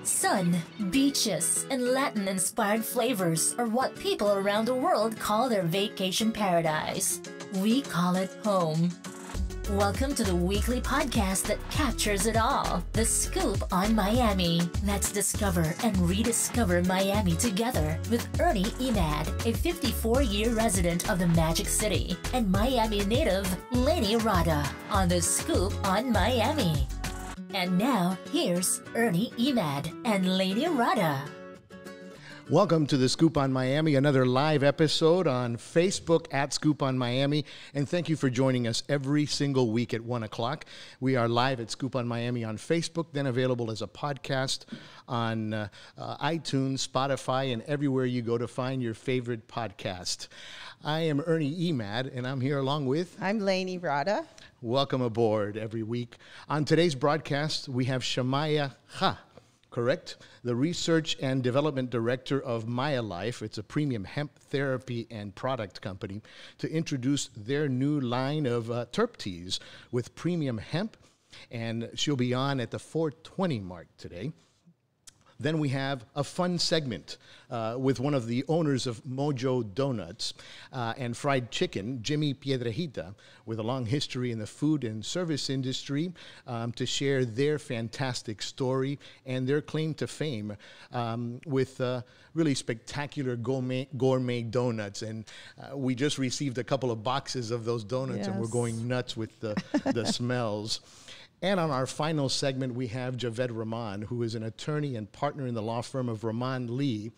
Sun, beaches, and Latin-inspired flavors are what people around the world call their vacation paradise. We call it home. Welcome to the weekly podcast that captures it all. The Scoop on Miami. Let's discover and rediscover Miami together with Ernie Emad, a 54-year resident of the Magic City, and Miami native Laney on The Scoop on Miami. And now, here's Ernie Emad and Laney. Welcome to The Scoop on Miami, another live episode on Facebook at Scoop on Miami. And thank you for joining us every single week at 1 o'clock. We are live at Scoop on Miami on Facebook, then available as a podcast on iTunes, Spotify, and everywhere you go to find your favorite podcast. I am Ernie Emad, and I'm here along with... I'm Laney. Welcome aboard every week. On today's broadcast, we have Shamaya Cha, correct? The Research and Development Director of Maya Life. It's a premium hemp therapy and product company to introduce their new line of Terp teas with premium hemp, and she'll be on at the 4:20 mark today. Then we have a fun segment with one of the owners of Mojo Donuts and Fried Chicken, Jimmy Piedrehita, with a long history in the food and service industry, to share their fantastic story and their claim to fame with really spectacular gourmet donuts. And we just received a couple of boxes of those donuts, yes, and we're going nuts with the smells. And on our final segment, we have Javed Rahman, who is an attorney and partner in the law firm of Rahman Lee.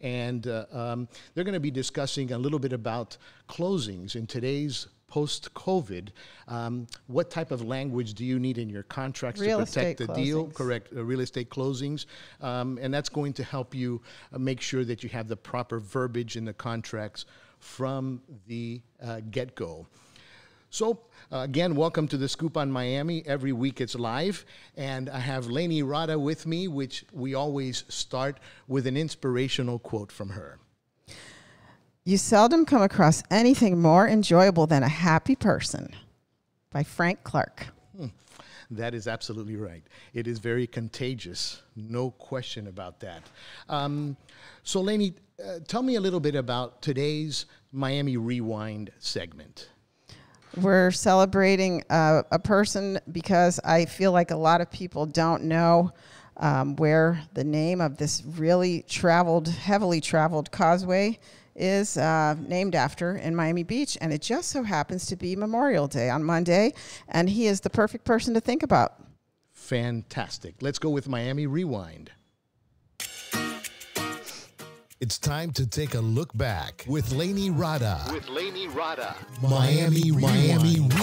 And they're going to be discussing a little bit about closings in today's post-COVID. What type of language do you need in your contracts to protect the deal? Correct, real estate closings. And that's going to help you make sure that you have the proper verbiage in the contracts from the get-go. So, again, welcome to The Scoop on Miami. Every week it's live, and I have Laney with me, which we always start with an inspirational quote from her. You seldom come across anything more enjoyable than a happy person, by Frank Clark. That is absolutely right. It is very contagious, no question about that. So, Laney, tell me a little bit about today's Miami Rewind segment. We're celebrating a person because I feel like a lot of people don't know where the name of this really heavily traveled causeway is named after in Miami Beach. And it just so happens to be Memorial Day on Monday, and he is the perfect person to think about. Fantastic. Let's go with Miami Rewind. It's time to take a look back with Laney Rada. Miami Rewind.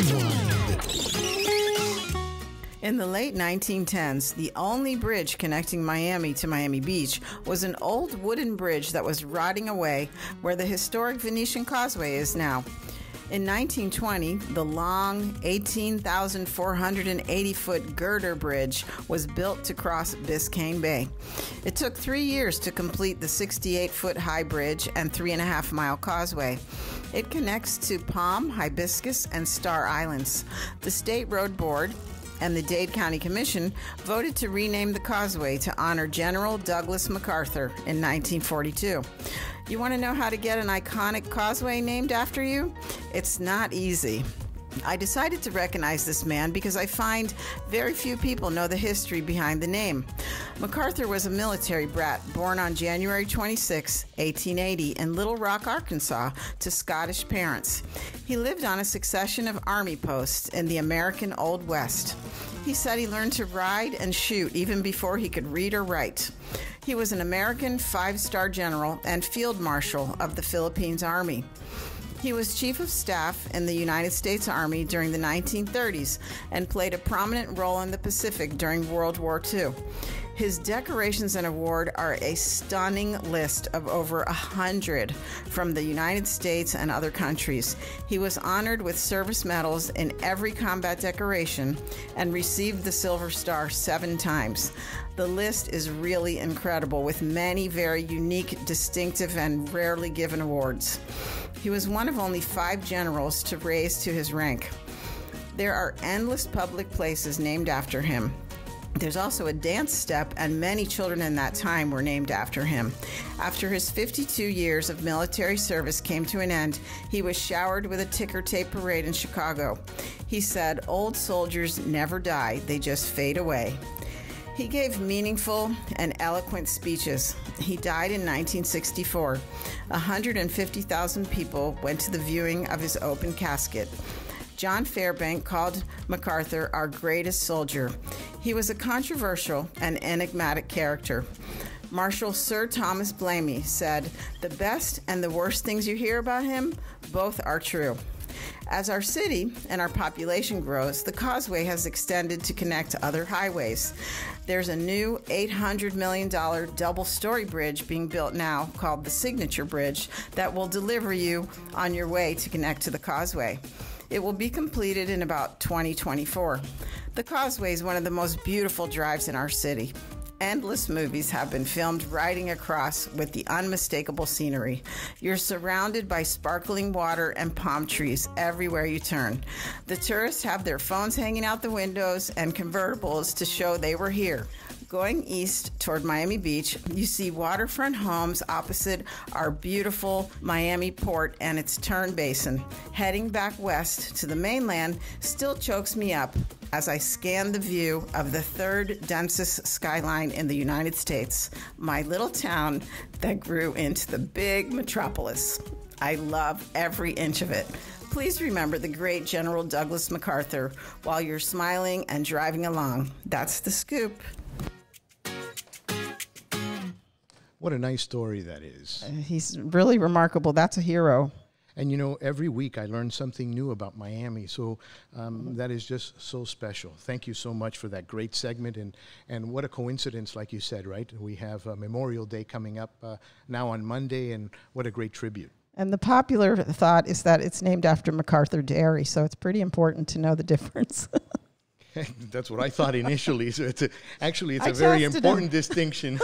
In the late 1910s, the only bridge connecting Miami to Miami Beach was an old wooden bridge that was rotting away where the historic Venetian Causeway is now. In 1920, the long 18,480-foot girder bridge was built to cross Biscayne Bay. It took 3 years to complete the 68-foot high bridge and 3.5-mile causeway. It connects to Palm, Hibiscus, and Star Islands. The State Road Board and the Dade County Commission voted to rename the causeway to honor General Douglas MacArthur in 1942. You want to know how to get an iconic causeway named after you? It's not easy. I decided to recognize this man because I find very few people know the history behind the name. MacArthur was a military brat born on January 26, 1880 in Little Rock, Arkansas, to Scottish parents. He lived on a succession of army posts in the American Old West. He said he learned to ride and shoot even before he could read or write. He was an American 5-star general and field marshal of the Philippines Army. He was chief of staff in the United States Army during the 1930s and played a prominent role in the Pacific during World War II. His decorations and award are a stunning list of over 100 from the United States and other countries. He was honored with service medals in every combat decoration and received the Silver Star 7 times. The list is really incredible, with many very unique, distinctive, and rarely given awards. He was one of only 5 generals to raise to his rank. There are endless public places named after him. There's also a dance step, and many children in that time were named after him. After his 52 years of military service came to an end, he was showered with a ticker tape parade in Chicago. He said, "Old soldiers never die, they just fade away." He gave meaningful and eloquent speeches. He died in 1964. 150,000 people went to the viewing of his open casket. John Fairbank called MacArthur our greatest soldier. He was a controversial and enigmatic character. Marshal Sir Thomas Blamey said, "The best and the worst things you hear about him, both are true." As our city and our population grows, the Causeway has extended to connect to other highways. There's a new $800 million double-story bridge being built now called the Signature Bridge that will deliver you on your way to connect to the Causeway. It will be completed in about 2024. The Causeway is one of the most beautiful drives in our city. Endless movies have been filmed riding across with the unmistakable scenery. You're surrounded by sparkling water and palm trees everywhere you turn. The tourists have their phones hanging out the windows and convertibles to show they were here. Going east toward Miami Beach, you see waterfront homes opposite our beautiful Miami port and its turn basin. Heading back west to the mainland still chokes me up as I scan the view of the third densest skyline in the United States, my little town that grew into the big metropolis. I love every inch of it. Please remember the great General Douglas MacArthur while you're smiling and driving along. That's the scoop. What a nice story that is. He's really remarkable. That's a hero. And, you know, every week I learn something new about Miami, so that is just so special. Thank you so much for that great segment, and what a coincidence, like you said, right? We have Memorial Day coming up now on Monday, and what a great tribute. And the popular thought is that it's named after MacArthur Dairy, so it's pretty important to know the difference. That's what I thought initially. So it's a very important distinction.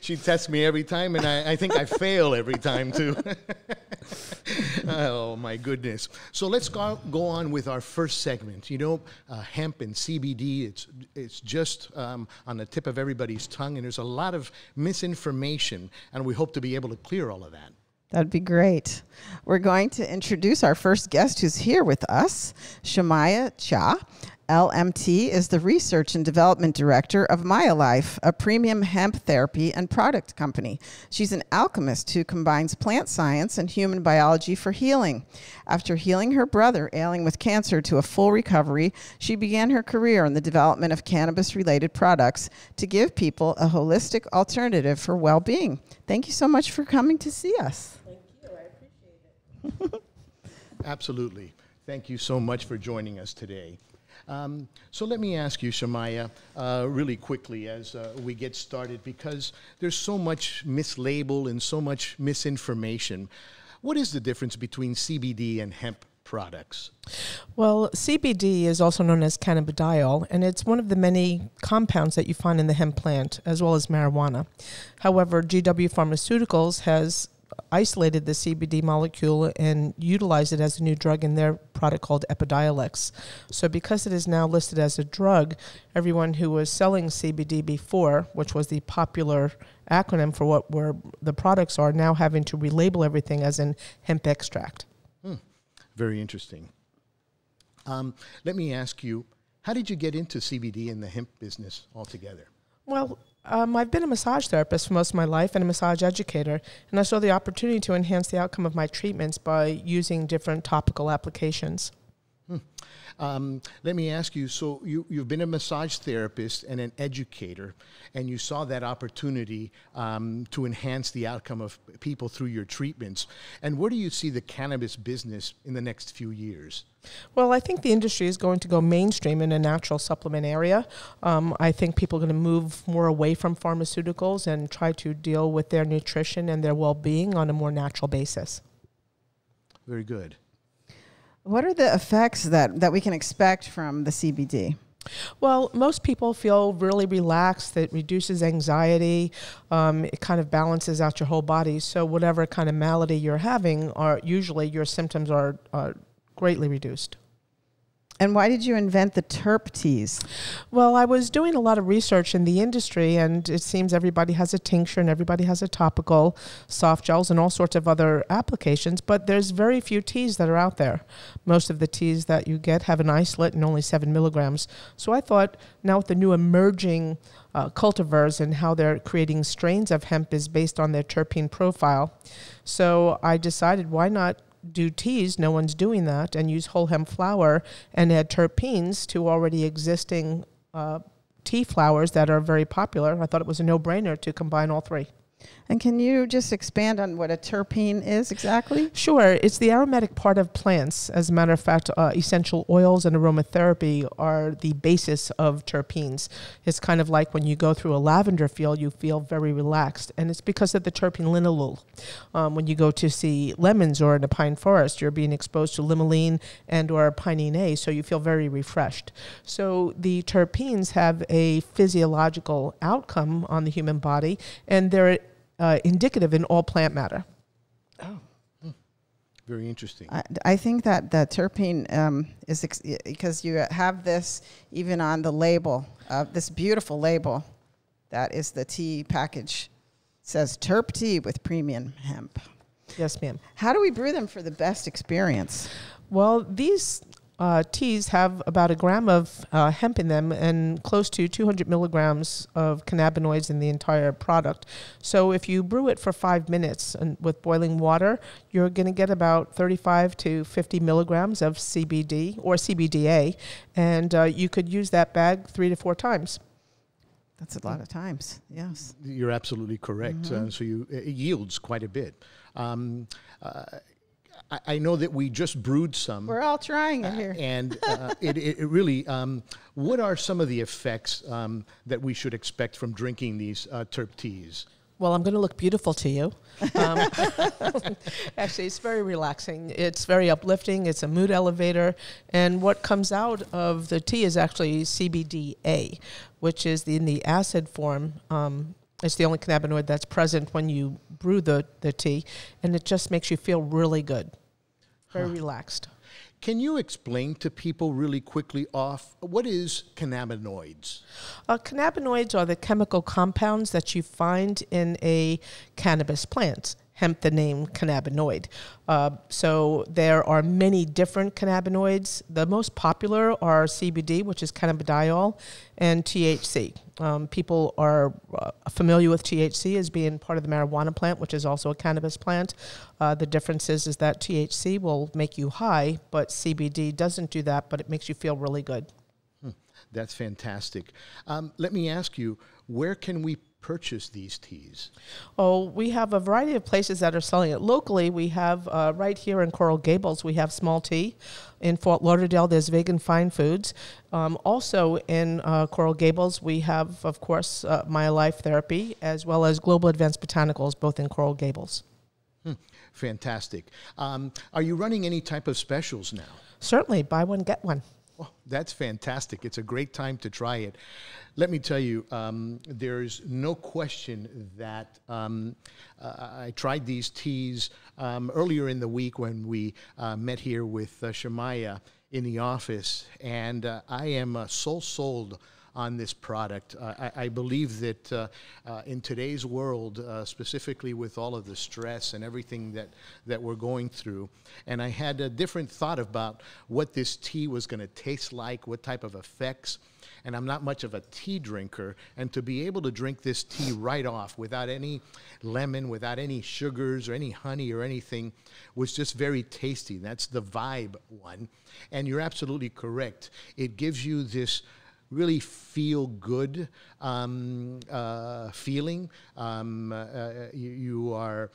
She tests me every time, and I think I fail every time, too. Oh, my goodness. So let's go on with our first segment. You know, hemp and CBD, it's just on the tip of everybody's tongue, and there's a lot of misinformation, and we hope to be able to clear all of that. That'd be great. We're going to introduce our first guest who's here with us, Shamaya Cha. LMT is the Research and Development Director of Maya Life, a premium hemp therapy and product company. She's an alchemist who combines plant science and human biology for healing. After healing her brother ailing with cancer to a full recovery, she began her career in the development of cannabis-related products to give people a holistic alternative for well-being. Thank you so much for coming to see us. Thank you. I appreciate it. Absolutely. Thank you so much for joining us today. So let me ask you, Shamaya, really quickly as we get started, because there's so much mislabel and so much misinformation. What is the difference between CBD and hemp products? Well, CBD is also known as cannabidiol, and it's one of the many compounds that you find in the hemp plant, as well as marijuana. However, GW Pharmaceuticals has isolated the CBD molecule and utilized it as a new drug in their product called Epidiolex. So because it is now listed as a drug, everyone who was selling CBD before, which was the popular acronym for what the products are, now having to relabel everything as in hemp extract. Very interesting. Let me ask you, how did you get into CBD and the hemp business altogether? Well, I've been a massage therapist for most of my life and a massage educator, and I saw the opportunity to enhance the outcome of my treatments by using different topical applications. Let me ask you, so you've been a massage therapist and an educator, and you saw that opportunity to enhance the outcome of people through your treatments. And where do you see the cannabis business in the next few years? Well, I think the industry is going to go mainstream in a natural supplement area. I think people are going to move more away from pharmaceuticals and try to deal with their nutrition and their well-being on a more natural basis. Very good. What are the effects that we can expect from the CBD? Well, most people feel really relaxed. It reduces anxiety. It kind of balances out your whole body. So whatever kind of malady you're having, usually your symptoms are greatly reduced. And why did you invent the Terp teas? Well, I was doing a lot of research in the industry, and it seems everybody has a tincture and everybody has a topical, soft gels, and all sorts of other applications, but there's very few teas that are out there. Most of the teas that you get have an isolate and only 7 milligrams. So I thought, now with the new emerging cultivars and how they're creating strains of hemp is based on their terpene profile. So I decided, why not do teas, no one's doing that, and use whole hemp flower and add terpenes to already existing tea flowers that are very popular. I thought it was a no-brainer to combine all three. And can you just expand on what a terpene is exactly? Sure. It's the aromatic part of plants. As a matter of fact, essential oils and aromatherapy are the basis of terpenes. It's kind of like when you go through a lavender field, you feel very relaxed. And it's because of the terpene linalool. When you go to see lemons or in a pine forest, you're being exposed to limonene and or pinene A, so you feel very refreshed. So the terpenes have a physiological outcome on the human body, and they're indicative in all plant matter. Oh, very interesting. I think that the terpene is because you have this even on the label, this beautiful label that is the tea package. It says Terp tea with premium hemp. Yes, ma'am. How do we brew them for the best experience? Well, these teas have about 1 gram of hemp in them and close to 200 milligrams of cannabinoids in the entire product. So if you brew it for 5 minutes and with boiling water, you're going to get about 35 to 50 milligrams of CBD or CBDA, and you could use that bag 3 to 4 times. That's a lot of times, yes. You're absolutely correct. So it yields quite a bit. I know that we just brewed some. We're all trying it here. And it really, what are some of the effects that we should expect from drinking these Terp teas? Well, I'm going to look beautiful to you. Actually, it's very relaxing. It's very uplifting. It's a mood elevator. And what comes out of the tea is actually CBDA, which is in the acid form. It's the only cannabinoid that's present when you brew the tea, and it just makes you feel really good, very relaxed. Can you explain to people really quickly what is cannabinoids? Cannabinoids are the chemical compounds that you find in a cannabis plant. Hemp, the name cannabinoid. So there are many different cannabinoids. The most popular are CBD, which is cannabidiol, and THC. People are familiar with THC as being part of the marijuana plant, which is also a cannabis plant. The difference is that THC will make you high, but CBD doesn't do that, but it makes you feel really good. That's fantastic. Let me ask you, where can we purchase these teas? Oh, we have a variety of places that are selling it. Locally, we have right here in Coral Gables, we have Small Tea. In Fort Lauderdale, there's Vegan Fine Foods. Also in Coral Gables, we have, of course, My Life Therapy, as well as Global Advanced Botanicals, both in Coral Gables. Fantastic. Are you running any type of specials now? Certainly. Buy one, get one. Oh, that's fantastic. It's a great time to try it. Let me tell you, there's no question that I tried these teas earlier in the week when we met here with Shamaya in the office, and I am sold on this product. I believe that in today's world, specifically with all of the stress and everything that we're going through, and I had a different thought about what this tea was going to taste like, what type of effects, and I'm not much of a tea drinker, and to be able to drink this tea right off without any lemon, without any sugars or any honey or anything was just very tasty. That's the vibe one. And you're absolutely correct. It gives you this really feel good feeling. You are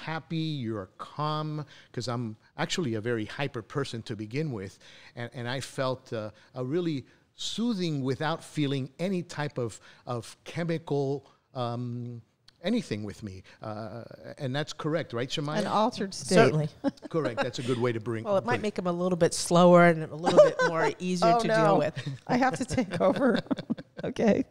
happy, you're calm, because I'm actually a very hyper person to begin with, and I felt a really soothing without feeling any type of chemical anything with me. And that's correct, right, Shamaya? An altered state. Certainly. Correct. That's a good way to bring Well, it might make them a little bit slower and a little bit more easier to deal with. I have to take over. Okay.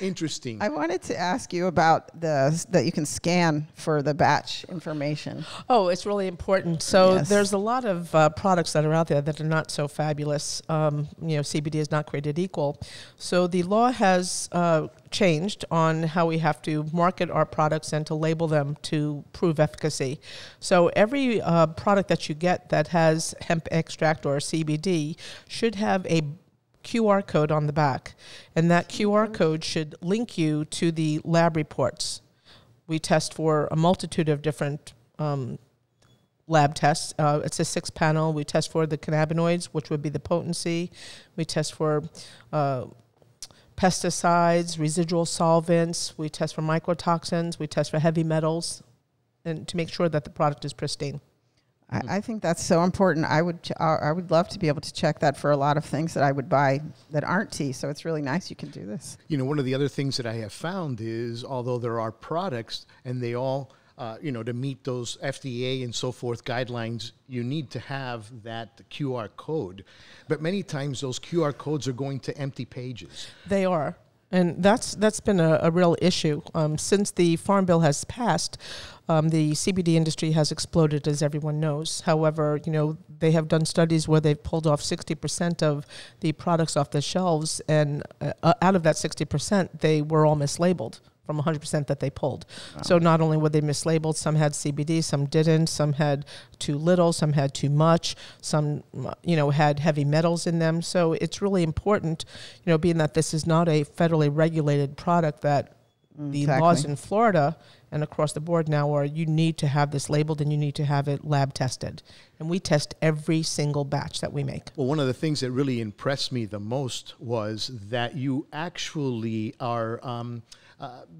Interesting. I wanted to ask you about that you can scan for the batch information. Oh, it's really important. So Yes. there's a lot of products that are out there that are not so fabulous. CBD is not created equal. So the law has changed on how we have to market our products and to label them to prove efficacy. So every product that you get that has hemp extract or CBD should have a QR code on the back, and that QR code should link you to the lab reports. We test for a multitude of different lab tests. It's a 6-panel. We test for the cannabinoids, which would be the potency. We test for pesticides, residual solvents. We test for mycotoxins. We test for heavy metals, and to make sure that the product is pristine. I think that's so important. I would love to be able to check that for a lot of things that I would buy that aren't tea. So it's really nice you can do this. One of the other things that I have found is, although there are products and they all, to meet those FDA and so forth guidelines, you need to have that QR code. But many times those QR codes are going to empty pages. They are. And that's been a real issue. Since the Farm Bill has passed, the CBD industry has exploded, as everyone knows. However, they have done studies where they've pulled off 60% of the products off the shelves, and out of that 60%, they were all mislabeled from 100% that they pulled. Wow. So not only were they mislabeled, some had CBD, some didn't, some had too little, some had too much, some, had heavy metals in them. So it's really important, being that this is not a federally regulated product, that the laws in Florida and across the board now are you need to have this labeled and you need to have it lab tested. And we test every single batch that we make. Well, one of the things that really impressed me the most was that you actually are...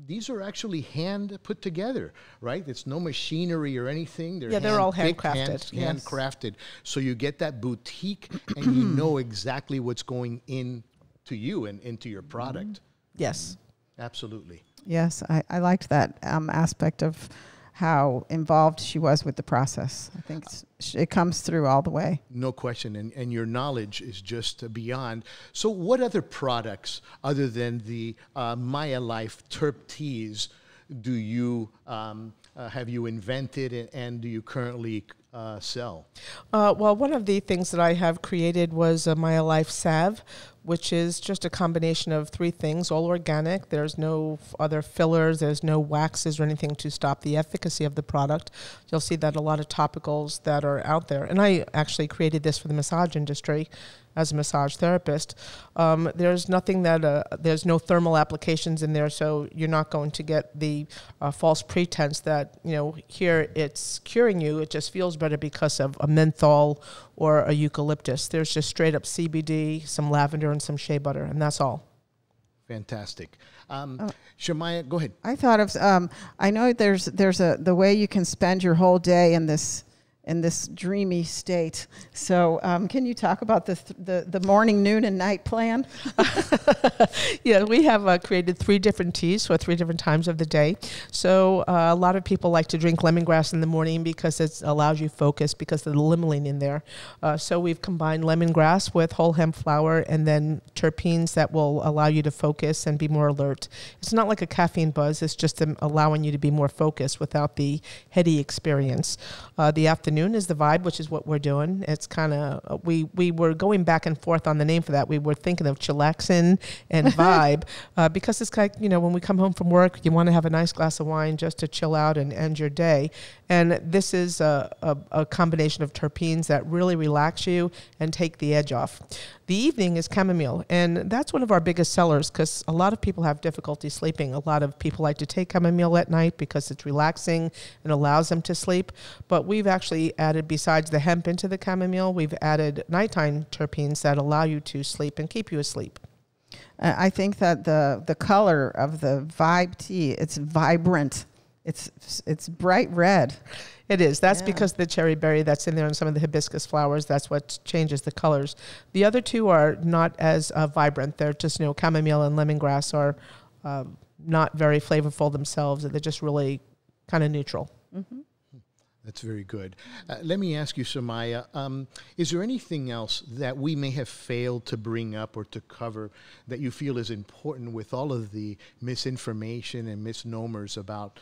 these are actually hand put together, right? It's no machinery or anything. They're all handcrafted. Handcrafted. So you get that boutique and you know exactly what's going into you and into your product. Yes. Absolutely. Yes, I liked that aspect of how involved she was with the process. I think it comes through all the way. No question, and your knowledge is just beyond. So what other products, other than the Maya Life Terp teas, do you have you invented and do you currently sell? Well, one of the things that I have created was a Maya Life Salve, which is just a combination of 3 things, all organic. There's no other fillers. There's no waxes or anything to stop the efficacy of the product. You'll see that a lot of topicals that are out there. And I actually created this for the massage industry as a massage therapist. There's nothing that, there's no thermal applications in there, so you're not going to get the false pretense that, here it's curing you. It just feels better because of a menthol or a eucalyptus. There's just straight up CBD, some lavender, and some shea butter, and that's all. Fantastic. Shamaya, go ahead. I thought of, I know there's the way you can spend your whole day in this dreamy state. So can you talk about the morning, noon, and night plan? Yeah, we have created 3 different teas for 3 different times of the day. So a lot of people like to drink lemongrass in the morning because it allows you focus because of the limonene in there. So we've combined lemongrass with whole hemp flower and then terpenes that will allow you to focus and be more alert. It's not like a caffeine buzz. It's just allowing you to be more focused without the heady experience. The afternoon is the vibe, which is what we're doing. It's kind of, we were going back and forth on the name for that. We were thinking of chillaxin and vibe because it's like, when we come home from work, you want to have a nice glass of wine just to chill out and end your day. And this is a combination of terpenes that really relax you and take the edge off. The evening is chamomile, and that's one of our biggest sellers because a lot of people have difficulty sleeping. A lot of people like to take chamomile at night because it's relaxing and allows them to sleep. But we've actually added, besides the hemp into the chamomile, we've added nighttime terpenes that allow you to sleep and keep you asleep. I think that the color of the Vibe tea, it's vibrant. It's bright red. It is. That's because the cherry berry that's in there and some of the hibiscus flowers, that's what changes the colors. The other 2 are not as vibrant. They're just, chamomile and lemongrass are not very flavorful themselves. They're just really kind of neutral. Mm-hmm. That's very good. Let me ask you, Shamaya, is there anything else that we may have failed to bring up or to cover that you feel is important with all of the misinformation and misnomers about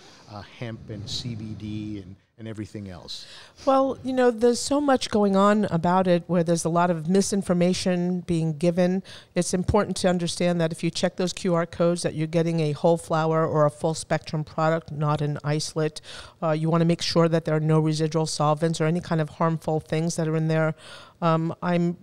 hemp and CBD and everything else? Well, you know, there's so much going on about it where there's a lot of misinformation being given. It's important to understand that if you check those QR codes that you're getting a whole flower or a full spectrum product, not an isolate. You want to make sure that there are no residual solvents or any kind of harmful things that are in there. I'm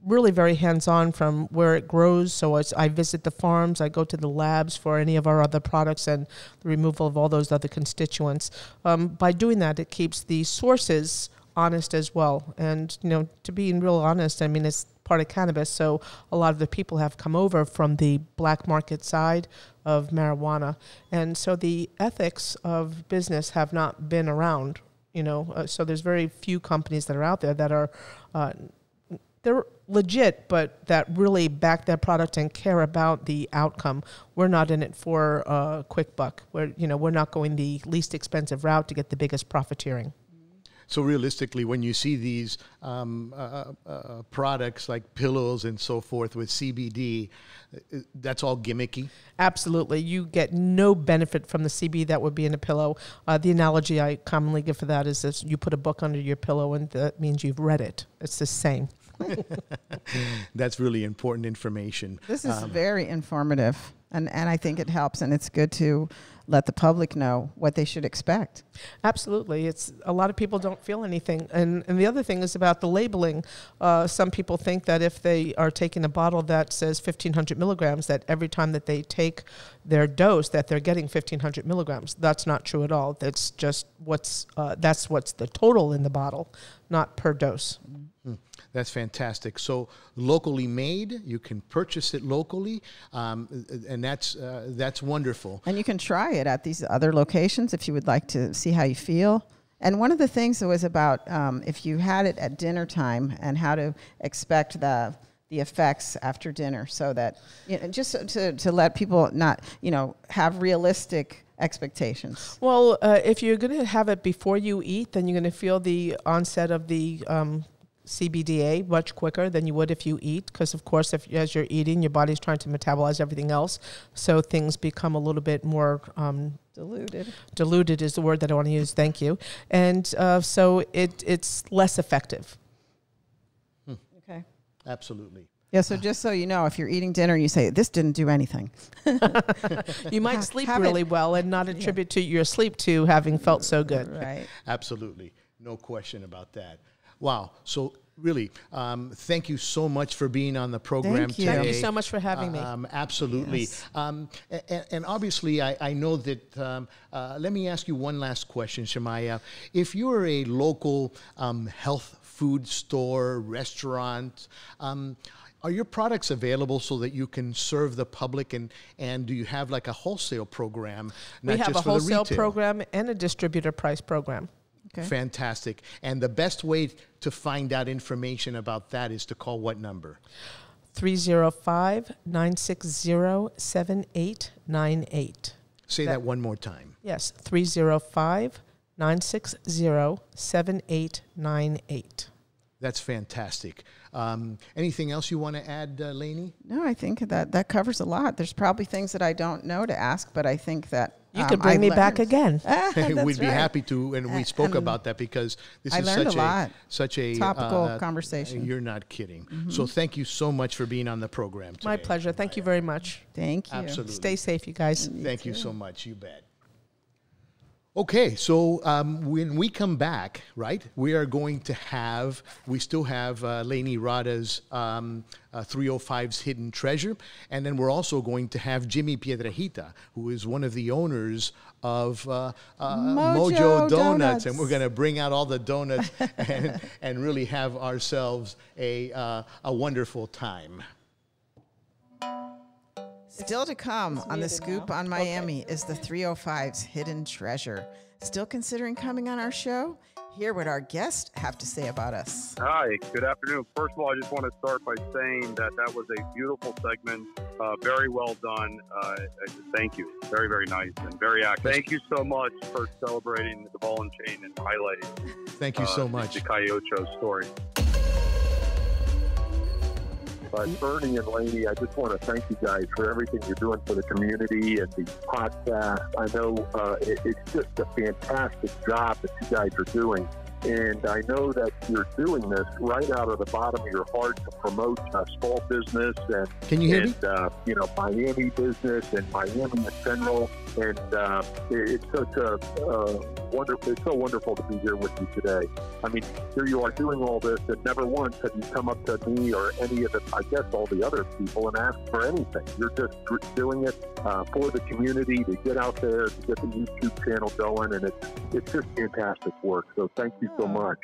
really very hands-on from where it grows. So I visit the farms, I go to the labs for any of our other products and the removal of all those other constituents. By doing that, it keeps the sources honest as well. And, you know, to be real honest, I mean, it's part of cannabis. So a lot of the people have come over from the black market side of marijuana. And so the ethics of business have not been around, you know. So there's very few companies that are out there that are they're legit, but that really back their product and care about the outcome. We're not in it for a quick buck. We're not going the least expensive route to get the biggest profiteering. So realistically, when you see these products like pillows and so forth with CBD, that's all gimmicky? Absolutely. You get no benefit from the CBD that would be in a pillow. The analogy I commonly give for that is this: you put a book under your pillow and that means you've read it. It's the same. That's really important information. This is very informative, and I think it helps, and it's good to let the public know what they should expect. Absolutely. It's a lot of people don't feel anything. And the other thing is about the labeling. Some people think that if they are taking a bottle that says 1,500 milligrams, that every time that they take their dose that they're getting 1,500 milligrams. That's not true at all. That's just what's the total in the bottle, not per dose. That's fantastic. So locally made, you can purchase it locally, and that's wonderful. And you can try it at these other locations if you would like to see how you feel. And one of the things that was about if you had it at dinner time and how to expect the effects after dinner, so that just to let people not have realistic expectations. Well, if you're going to have it before you eat, then you're going to feel the onset of the CBDA much quicker than you would if you eat, because of course as you're eating, your body's trying to metabolize everything else, so things become a little bit more diluted is the word that I want to use. Thank you. And so it's less effective. Okay, absolutely. Yeah, so just so you know, if you're eating dinner and you say, this didn't do anything. You might sleep really well and not attribute to your sleep to having felt so good. Right. Absolutely. No question about that. Wow. So really, thank you so much for being on the program today. Thank you so much for having me. Absolutely. Yes. And obviously, I know that, let me ask you one last question, Shamaya. If you're a local health food store, restaurant, are your products available so that you can serve the public, and do you have like a wholesale program? We have a wholesale program and a distributor price program. Okay. Fantastic. And the best way to find out information about that is to call what number? 305-960-7898. Say that one more time. Yes, 305-960-7898. That's fantastic. Anything else you want to add, Laney? No, I think that covers a lot. There's probably things that I don't know to ask, but I think that you could bring me back again. We'd be happy to, and we spoke about that because this is such a topical conversation. You're not kidding. Mm-hmm. So thank you so much for being on the program today. My pleasure. Thank you very much. Thank you. Absolutely. Stay safe, you guys. Thank you so much. You bet. Okay, so when we come back, right, we still have Laney Rada's 305's Hidden Treasure, and then we're also going to have Jimmy Piedrehita, who is one of the owners of Mojo Donuts, and we're going to bring out all the donuts and really have ourselves a wonderful time. Still to come on The Scoop on Miami is the 305's hidden treasure. Still considering coming on our show? Hear what our guests have to say about us. Hi, good afternoon. First of all, I just want to start by saying that was a beautiful segment, very well done. Thank you. Very, very nice and very active. Thank you so much for celebrating the ball and chain and highlighting. Thank you so much. The Caiocho story. Bernie and Laney, I just want to thank you guys for everything you're doing for the community and the podcast. I know it's just a fantastic job that you guys are doing. And I know that you're doing this right out of the bottom of your heart to promote small business and, Can you hear me? Miami business and Miami in general. And it's such a wonderful. It's so wonderful to be here with you today. I mean, here you are doing all this, and never once have you come up to me or any of the, I guess, all the other people and asked for anything. You're just doing it for the community to get out there, to get the YouTube channel going, and it's just fantastic work. So thank you so much.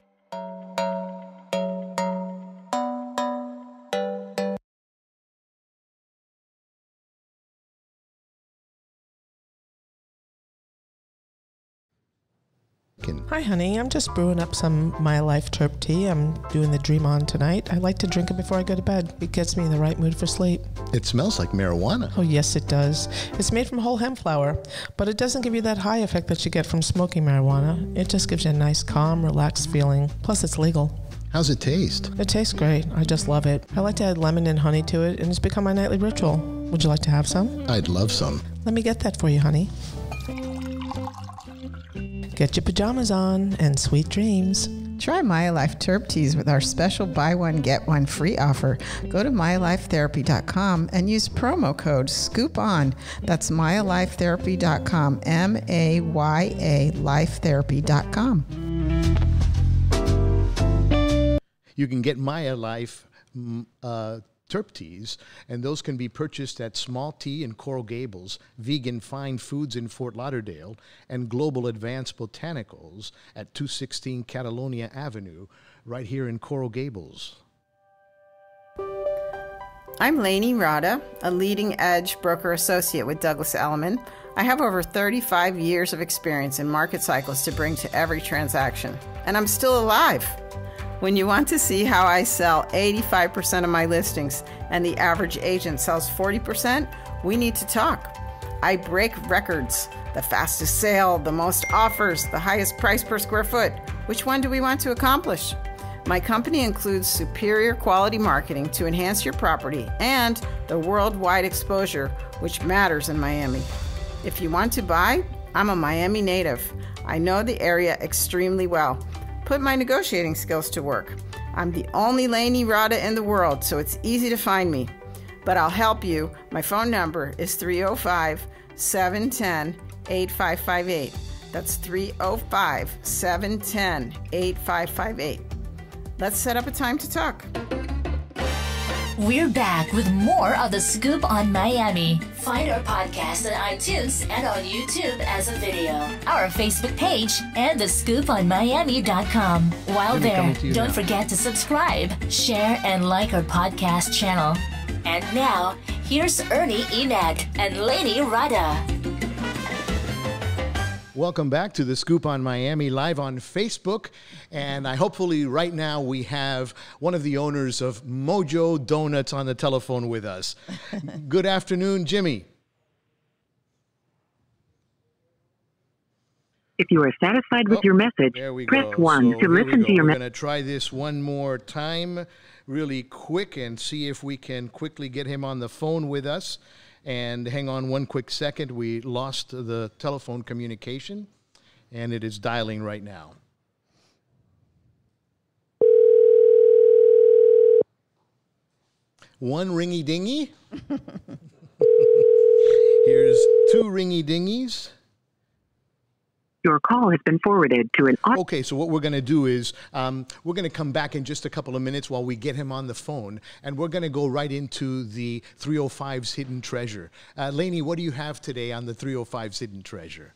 Hi, honey. I'm just brewing up some My Life Terp tea. I'm doing the Dream On tonight. I like to drink it before I go to bed. It gets me in the right mood for sleep. It smells like marijuana. Oh, yes, it does. It's made from whole hemp flower, but it doesn't give you that high effect that you get from smoking marijuana. It just gives you a nice, calm, relaxed feeling. Plus, it's legal. How's it taste? It tastes great. I just love it. I like to add lemon and honey to it, and it's become my nightly ritual. Would you like to have some? I'd love some. Let me get that for you, honey. Get your pajamas on and sweet dreams. Try My Life Terp teas with our special buy one, get one free offer. Go to mylifetherapy.com and use promo code SCOOPON. That's mylifetherapy.com, MAYA lifetherapy.com. You can get Maya Life Terp teas, and those can be purchased at Small Tea in Coral Gables, Vegan Fine Foods in Fort Lauderdale, and Global Advanced Botanicals at 216 Catalonia Avenue, right here in Coral Gables. I'm Laney Rada, a leading edge broker associate with Douglas Elliman. I have over 35 years of experience in market cycles to bring to every transaction, and I'm still alive. When you want to see how I sell 85% of my listings and the average agent sells 40%, we need to talk. I break records, the fastest sale, the most offers, the highest price per square foot. Which one do we want to accomplish? My company includes superior quality marketing to enhance your property and the worldwide exposure, which matters in Miami. If you want to buy, I'm a Miami native. I know the area extremely well. Put my negotiating skills to work. I'm the only Laney Rada in the world, so it's easy to find me. But I'll help you. My phone number is 305-710-8558. That's 305-710-8558. Let's set up a time to talk. We're back with more of The Scoop on Miami. Find our podcast on iTunes and on YouTube as a video, our Facebook page, and thescooponmiami.com. While there, don't forget to subscribe, share, and like our podcast channel. And now, here's Ernie Emac and Laney Rada. Welcome back to The Scoop on Miami, live on Facebook. And hopefully right now we have one of the owners of Mojo Donuts on the telephone with us. Good afternoon, Jimmy. If you are satisfied with your message, press 1 to listen to your message. We're going to try this one more time really quick and see if we can quickly get him on the phone with us. And hang on one quick second. We lost the telephone communication, and it is dialing right now. One ringy dingy. Here's two ringy dingies. Your call has been forwarded to an... Okay, so what we're going to do is we're going to come back in just a couple of minutes while we get him on the phone, and we're going to go right into the 305's Hidden Treasure. Laney, what do you have today on the 305's Hidden Treasure?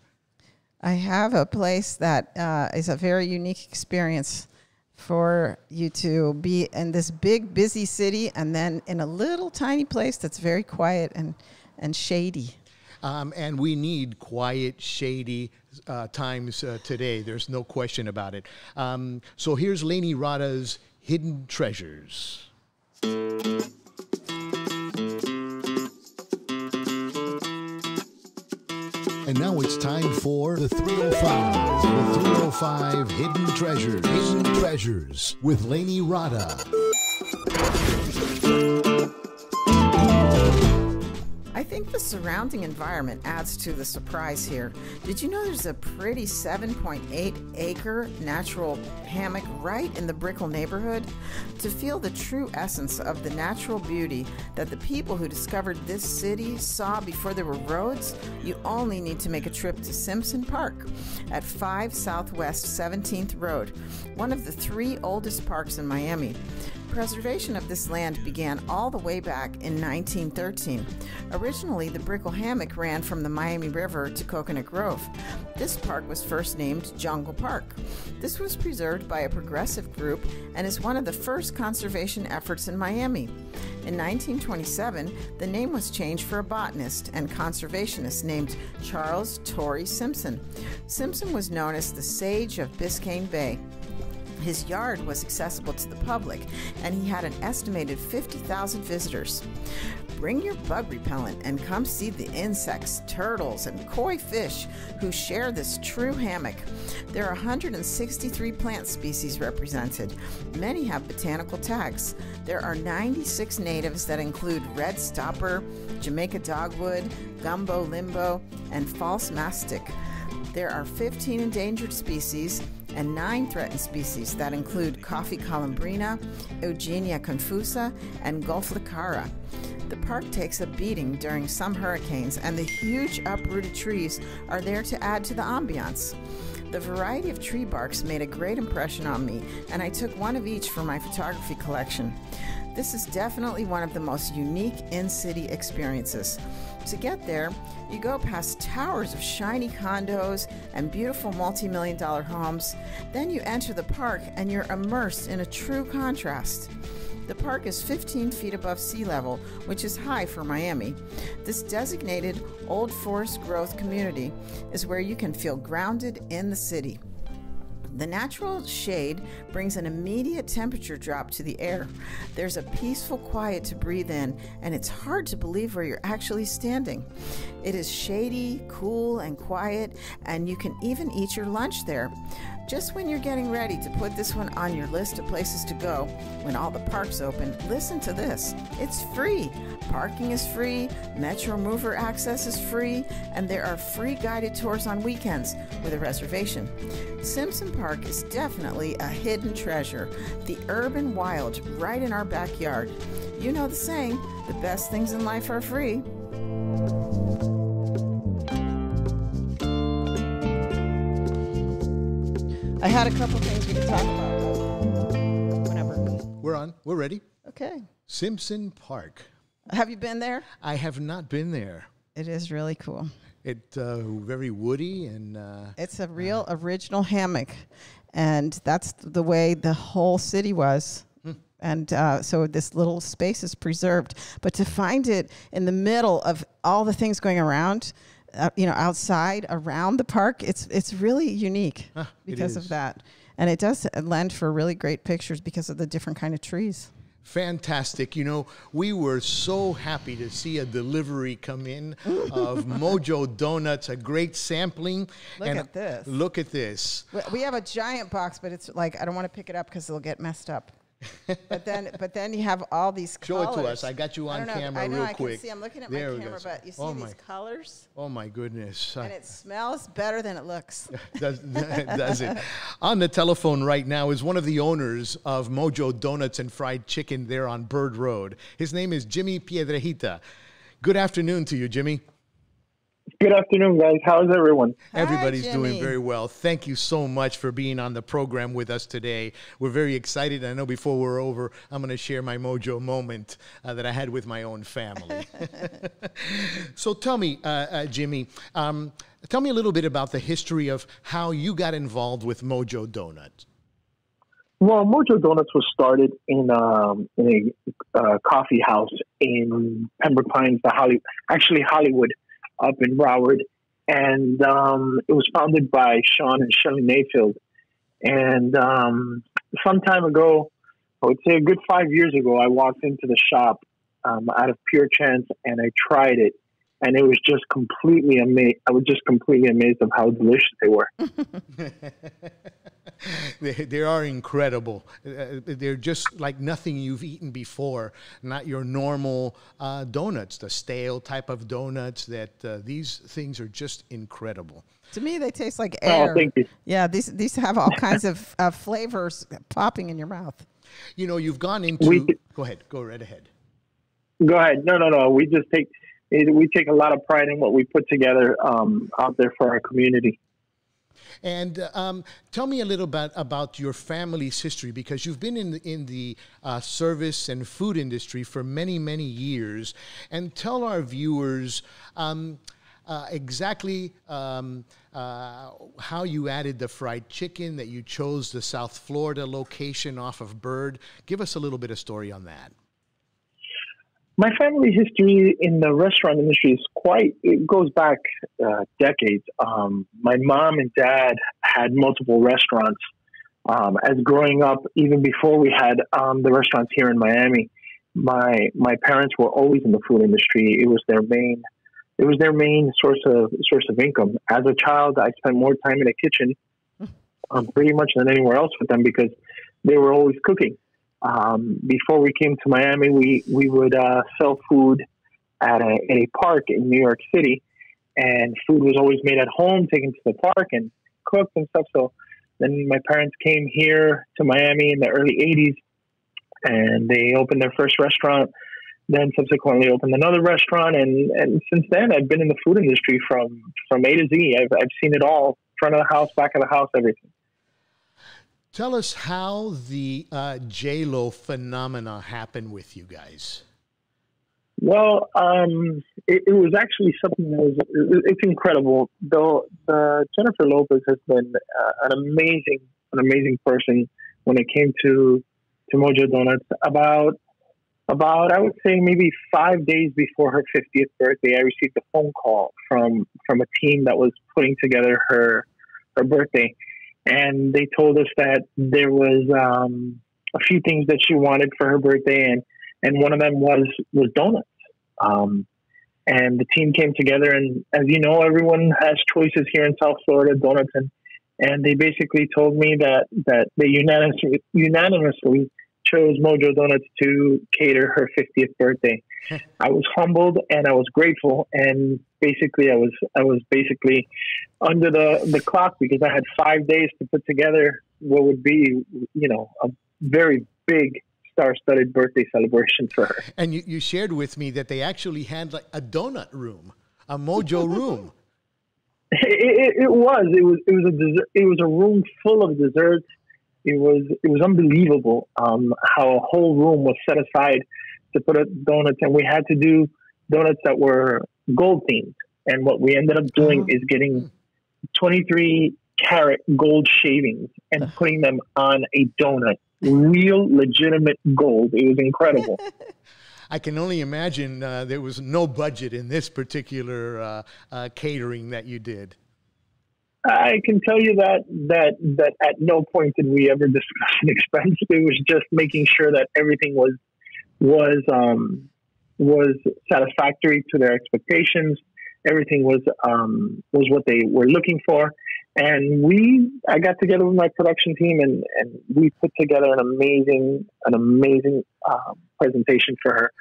I have a place that is a very unique experience for you to be in this big, busy city and then in a little tiny place that's very quiet and and shady. And we need quiet, shady times today. There's no question about it. So here's Laney Rada's Hidden Treasures. And now it's time for the 305. The 305 Hidden Treasures. Hidden Treasures with Laney Rada. I think the surrounding environment adds to the surprise here. Did you know there's a pretty 7.8-acre natural hammock right in the Brickell neighborhood? To feel the true essence of the natural beauty that the people who discovered this city saw before there were roads, you only need to make a trip to Simpson Park at 5 Southwest 17th Road, one of the 3 oldest parks in Miami. Preservation of this land began all the way back in 1913. Originally, the Brickell Hammock ran from the Miami River to Coconut Grove. This park was first named Jungle Park. This was preserved by a progressive group and is one of the first conservation efforts in Miami. In 1927, the name was changed for a botanist and conservationist named Charles Torrey Simpson. Simpson was known as the Sage of Biscayne Bay. His yard was accessible to the public, and he had an estimated 50,000 visitors. Bring your bug repellent and come see the insects, turtles, and koi fish who share this true hammock. There are 163 plant species represented. Many have botanical tags. There are 96 natives that include red stopper, Jamaica dogwood, gumbo limbo, and false mastic. There are 15 endangered species and 9 threatened species that include Coffee columbrina, Eugenia confusa, and Gulf licara. The park takes a beating during some hurricanes, and the huge uprooted trees are there to add to the ambiance. The variety of tree barks made a great impression on me, and I took one of each for my photography collection. This is definitely one of the most unique in-city experiences. To get there, you go past towers of shiny condos and beautiful multi-million-dollar homes. Then you enter the park and you're immersed in a true contrast. The park is 15 feet above sea level, which is high for Miami. This designated old forest growth community is where you can feel grounded in the city. The natural shade brings an immediate temperature drop to the air. There's a peaceful quiet to breathe in, and it's hard to believe where you're actually standing. It is shady, cool, and quiet, and you can even eat your lunch there. Just when you're getting ready to put this one on your list of places to go, when all the parks open, listen to this. It's free. Parking is free, Metro Mover access is free, and there are free guided tours on weekends with a reservation. Simpson Park is definitely a hidden treasure, the urban wild right in our backyard. You know the saying, the best things in life are free. I had a couple things we could talk about. Whenever. We're on. We're ready. Okay. Simpson Park. Have you been there? I have not been there. It is really cool. It's very woody and... it's a real original hammock, and that's the way the whole city was. And so this little space is preserved. But to find it in the middle of all the things going around... outside around the park, it's really unique because of that. And it does lend for really great pictures because of the different kind of trees. Fantastic. You know, we were so happy to see a delivery come in of Mojo Donuts, a great sampling. Look at this. Look at this. We have a giant box, but it's like, I don't want to pick it up because it'll get messed up. But then you have all these colors. Show it to us. I got you on camera real quick. I can see. I'm looking at my camera, but you see these colors? Oh, my goodness. And it smells better than it looks. Does it? On the telephone right now is one of the owners of Mojo Donuts and Fried Chicken there on Bird Road. His name is Jimmy Piedrehita. Good afternoon to you, Jimmy. Good afternoon, guys. How's everyone? Everybody's Hi, doing very well. Thank you so much for being on the program with us today. We're very excited. I know before we're over, I'm going to share my Mojo moment that I had with my own family. So tell me, Jimmy, tell me a little bit about the history of how you got involved with Mojo Donuts. Well, Mojo Donuts was started in a coffee house in Pembroke Pines, Hollywood, up in Broward, and it was founded by Sean and Shelley Mayfield. And some time ago, I would say a good 5 years ago, I walked into the shop out of pure chance, and I tried it, and it was just completely amazed. I was just completely amazed of how delicious they were. They are incredible. They're just like nothing you've eaten before. Not your normal donuts, the stale type of donuts. These things are just incredible. To me, they taste like air. Oh, thank you. Yeah, these have all kinds of flavors popping in your mouth. You know, you've gone into. Go ahead. Go right ahead. Go ahead. No. We take a lot of pride in what we put together out there for our community. And tell me a little bit about your family's history, because you've been in the service and food industry for many, many years. And tell our viewers exactly how you added the fried chicken, that you chose the South Florida location off of Bird. Give us a little bit of story on that. My family history in the restaurant industry it goes back decades. My mom and dad had multiple restaurants. As growing up, even before we had the restaurants here in Miami, my parents were always in the food industry. It was their main source of income. As a child, I spent more time in the kitchen pretty much than anywhere else with them, because they were always cooking. Before we came to Miami, we would sell food at a park in New York City, and food was always made at home, taken to the park and cooked and stuff. So then my parents came here to Miami in the early 80s, and they opened their first restaurant, then subsequently opened another restaurant. And since then, I've been in the food industry from A to Z. I've seen it all: front of the house, back of the house, everything. Tell us how the J-Lo phenomena happened with you guys. Well, it was actually something that it's incredible. Though Jennifer Lopez has been an amazing person when it came to Mojo Donuts. About I would say maybe 5 days before her 50th birthday, I received a phone call from a team that was putting together her birthday. And they told us that there was a few things that she wanted for her birthday, and one of them was donuts. And the team came together, and as you know, everyone has choices here in South Florida, donuts, and they basically told me that they unanimously chose Mojo Donuts to cater her 50th birthday. I was humbled and I was grateful, and basically I was basically under the clock, because I had 5 days to put together what would be, a very big star-studded birthday celebration for her. And you shared with me that they actually had like a donut room, a Mojo room. It was a room full of desserts. It was unbelievable how a whole room was set aside to put up donuts, and we had to do donuts that were gold themed. And what we ended up doing is getting 23-karat gold shavings and putting them on a donut. Real, legitimate gold. It was incredible. I can only imagine there was no budget in this particular catering that you did. I can tell you that at no point did we ever discuss an expense. It was just making sure that everything was satisfactory to their expectations. Everything was what they were looking for. And I got together with my production team, and we put together an amazing presentation for her.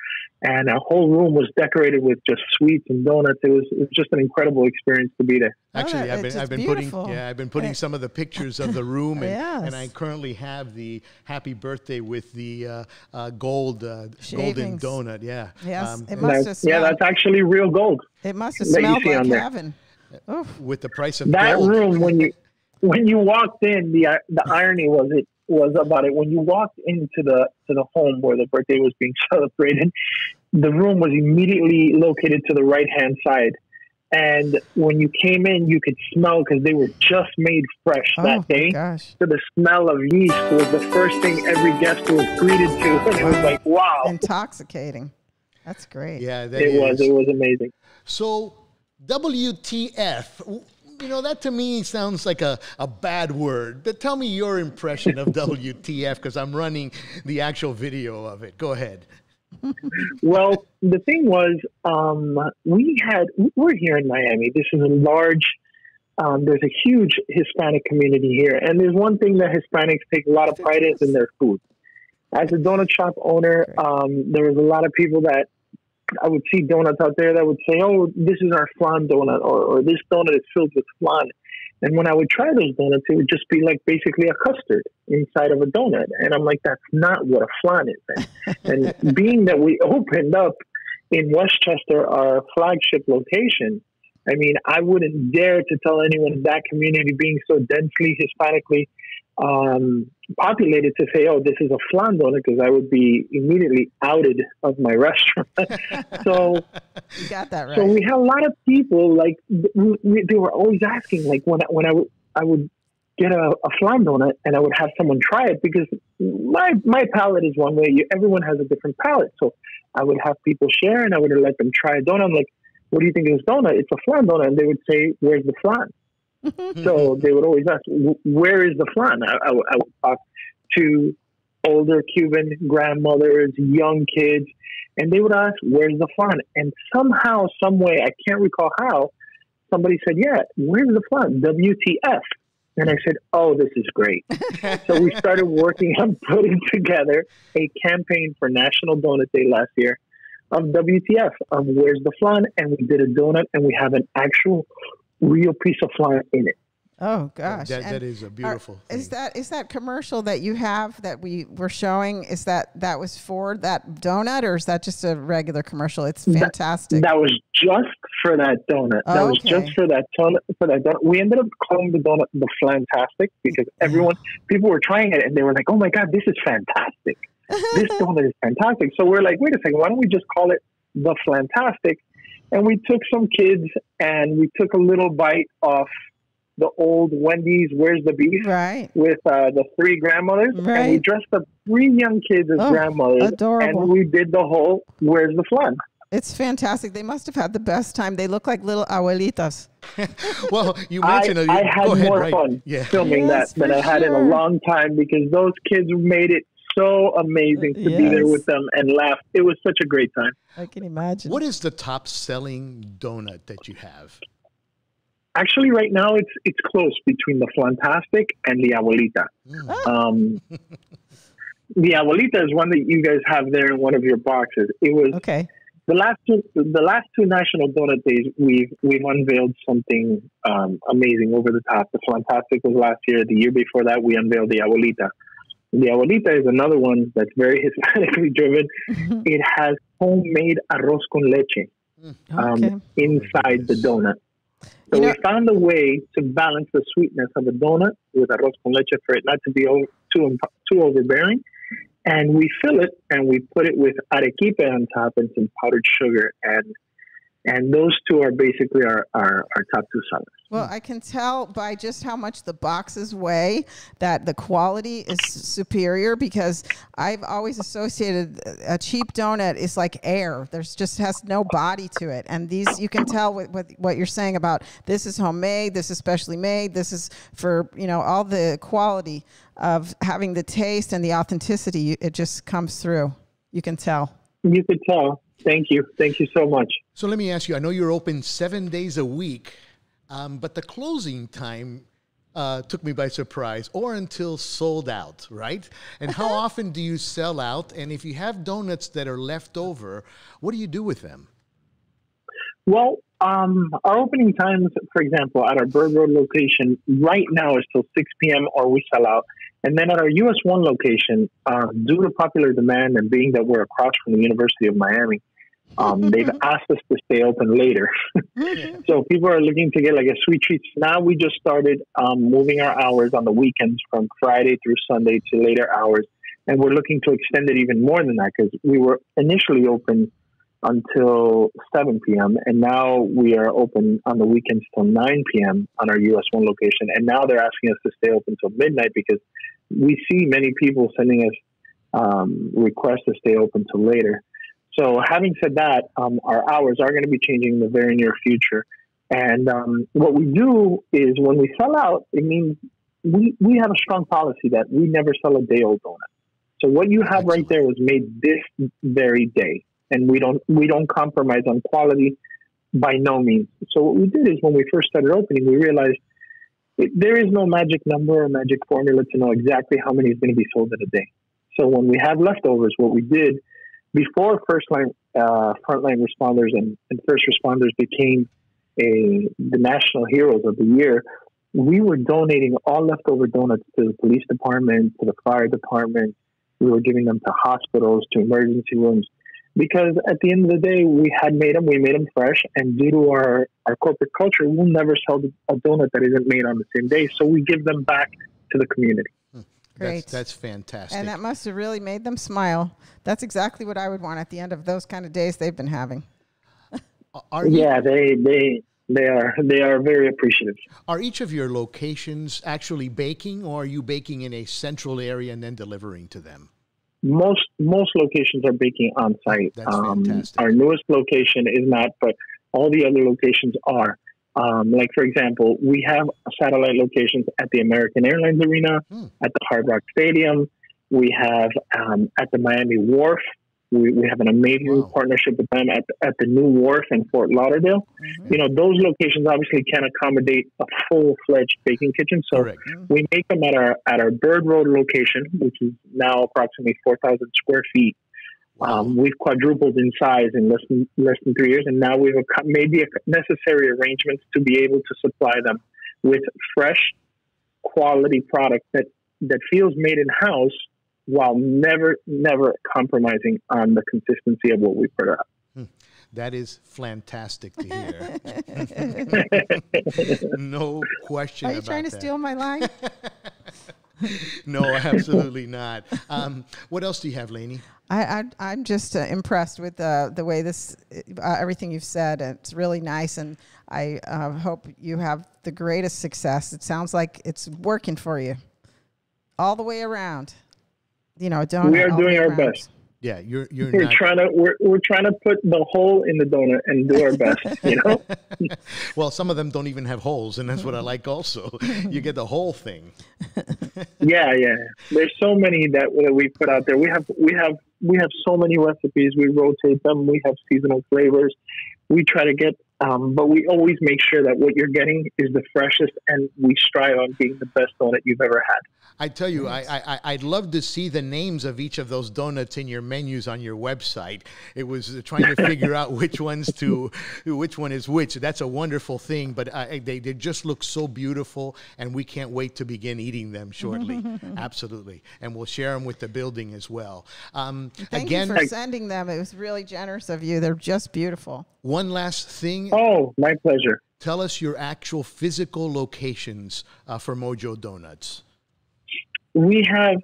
And our whole room was decorated with just sweets and donuts. It was just an incredible experience to be there. Actually, I've been putting some of the pictures of the room, and I currently have the happy birthday with the golden donut. Yeah. Yes, it must have smelled. Yeah, that's actually real gold. It must have smelled like heaven. With the price of that gold. Room, when you walked in, the irony was about it. When you walked into the home where the birthday was being celebrated, the room was immediately located to the right hand side, And when you came in, you could smell because they were just made fresh that day. Gosh. So the smell of yeast was the first thing every guest was greeted to. And it was like, wow. Intoxicating. That's great. Yeah, It was amazing. So WTF, you know, that to me sounds like a bad word. But tell me your impression of WTF, because I'm running the actual video of it. Go ahead. Well, the thing was, we're here in Miami. This is a large, there's a huge Hispanic community here. And there's one thing that Hispanics take a lot of pride in their food. As a donut shop owner, there was a lot of people that I would see donuts out there that would say, oh, this is our flan donut, or this donut is filled with flan. And when I would try those donuts, it would just be like basically a custard inside of a donut. And I'm like, that's not what a flan is. And being that we opened up in Westchester, our flagship location, I mean, I wouldn't dare to tell anyone in that community being so densely Hispanically populated to say, oh, this is a flan donut, because I would be immediately outed of my restaurant. So you got that right. So we had a lot of people, like, they were always asking, like, when I would get a flan donut and I would have someone try it, because my palate is one way. Everyone has a different palate. So I would have people share, and I would let them try a donut. I'm like, what do you think of this donut? It's a flan donut. And they would say, where's the flan? So they would always ask, where is the flan? I would talk to older Cuban grandmothers, young kids, and they would ask, where's the flan? And somehow, some way, I can't recall how, somebody said, yeah, where's the flan? WTF. And I said, oh, this is great. So we started working on putting together a campaign for National Donut Day last year of WTF, of where's the flan? And we did a donut, and we have an actual real piece of flan in it. Oh gosh, that is a beautiful thing. Is that commercial that you have that we were showing? Is that was for that donut, or is that just a regular commercial? It's fantastic. That was just for that donut. Oh, that was just for that donut. We ended up calling the donut the Flantastic, because people were trying it and they were like, "Oh my God, this is fantastic! This donut is fantastic!" So we're like, "Wait a second, why don't we just call it the Flantastic?" And we took some kids and we took a little bite off the old Wendy's Where's the Beef, right, with the three grandmothers, right, and we dressed up three young kids as grandmothers, adorable, and we did the whole Where's the Flan. It's fantastic. They must have had the best time. They look like little abuelitas. Well, you mentioned I had more fun filming that than I had in a long time, because those kids made it so amazing to be there with them and laugh. It was such a great time. I can imagine. What is the top selling donut that you have? Actually, right now it's close between the Flantastic and the Abuelita. The Abuelita is one that you guys have there in one of your boxes. It was the last two National Donut Days. We've unveiled something amazing, over the top. The Flantastic was last year. The year before that, we unveiled the Abuelita. The Abuelita is another one that's very Hispanically driven. It has homemade arroz con leche inside the donut. So we found a way to balance the sweetness of a donut with arroz con leche for it not to be too overbearing. And we fill it and we put it with arequipe on top and some powdered sugar. And those two are basically our top two sellers. Well, I can tell by just how much the boxes weigh that the quality is superior, because I've always associated a cheap donut is like air. There's just has no body to it. And these, you can tell with what you're saying about this is homemade, this is specially made, this is for, all the quality of having the taste and the authenticity. It just comes through. You can tell. You could tell. Thank you. Thank you so much. So let me ask you, I know you're open 7 days a week, but the closing time took me by surprise, or until sold out, right? And how often do you sell out? And if you have donuts that are left over, what do you do with them? Well, our opening times, for example, at our Bird Road location right now is till 6 p.m. or we sell out. And then at our US 1 location, due to popular demand and being that we're across from the University of Miami, they've asked us to stay open later. So people are looking to get like a sweet treat. Now we just started moving our hours on the weekends from Friday through Sunday to later hours. And we're looking to extend it even more than that, because we were initially open until 7 p.m. And now we are open on the weekends till 9 p.m. on our US 1 location. And now they're asking us to stay open till midnight because we see many people sending us requests to stay open till later. So having said that, our hours are going to be changing in the very near future. And what we do is when we sell out, it means we have a strong policy that we never sell a day-old donut. So what you have right there was made this very day, and we don't compromise on quality by no means. So what we did is when we first started opening, we realized there is no magic number or magic formula to know exactly how many is going to be sold in a day. So when we have leftovers, what we did before frontline responders and first responders became the national heroes of the year, we were donating all leftover donuts to the police department, to the fire department. We were giving them to hospitals, to emergency rooms, because at the end of the day, we made them fresh. And due to our corporate culture, we'll never sell a donut that isn't made on the same day. So we give them back to the community. Great. That's fantastic. And that must have really made them smile. That's exactly what I would want at the end of those kind of days they've been having. They are very appreciative. Are each of your locations actually baking, or are you baking in a central area and then delivering to them? Most locations are baking on site. That's fantastic. Our newest location is not, but all the other locations are. Like, for example, we have satellite locations at the American Airlines Arena, at the Hard Rock Stadium. We have at the Miami Wharf. We have an amazing partnership with them at the new wharf in Fort Lauderdale. Mm-hmm. You know, those locations obviously can accommodate a full-fledged baking kitchen. So we make them at our Bird Road location, which is now approximately 4,000 square feet. Wow. We've quadrupled in size in less than 3 years, and now we've made the necessary arrangements to be able to supply them with fresh, quality product that feels made in-house, while never compromising on the consistency of what we put out. That is fantastic to hear. No question about that. Are you trying to steal my line? No, absolutely not. What else do you have, Laney? I'm just impressed with the way this, everything you've said. It's really nice, and I hope you have the greatest success. It sounds like it's working for you all the way around. You know, we are doing our best. Yeah, we're trying to put the hole in the donut and do our best. You know. Well, some of them don't even have holes, and that's what I like. Also, you get the whole thing. Yeah. There's so many that we put out there. We have so many recipes. We rotate them. We have seasonal flavors. We try to get, but we always make sure that what you're getting is the freshest, and we strive on being the best donut you've ever had. I tell you, I'd love to see the names of each of those donuts in your menus on your website. It was trying to figure out which one is which. That's a wonderful thing, but they just look so beautiful, and we can't wait to begin eating them shortly. Absolutely. And we'll share them with the building as well. Thank you for sending them. It was really generous of you. They're just beautiful. One last thing. Oh, my pleasure. Tell us your actual physical locations for Mojo Donuts. We have,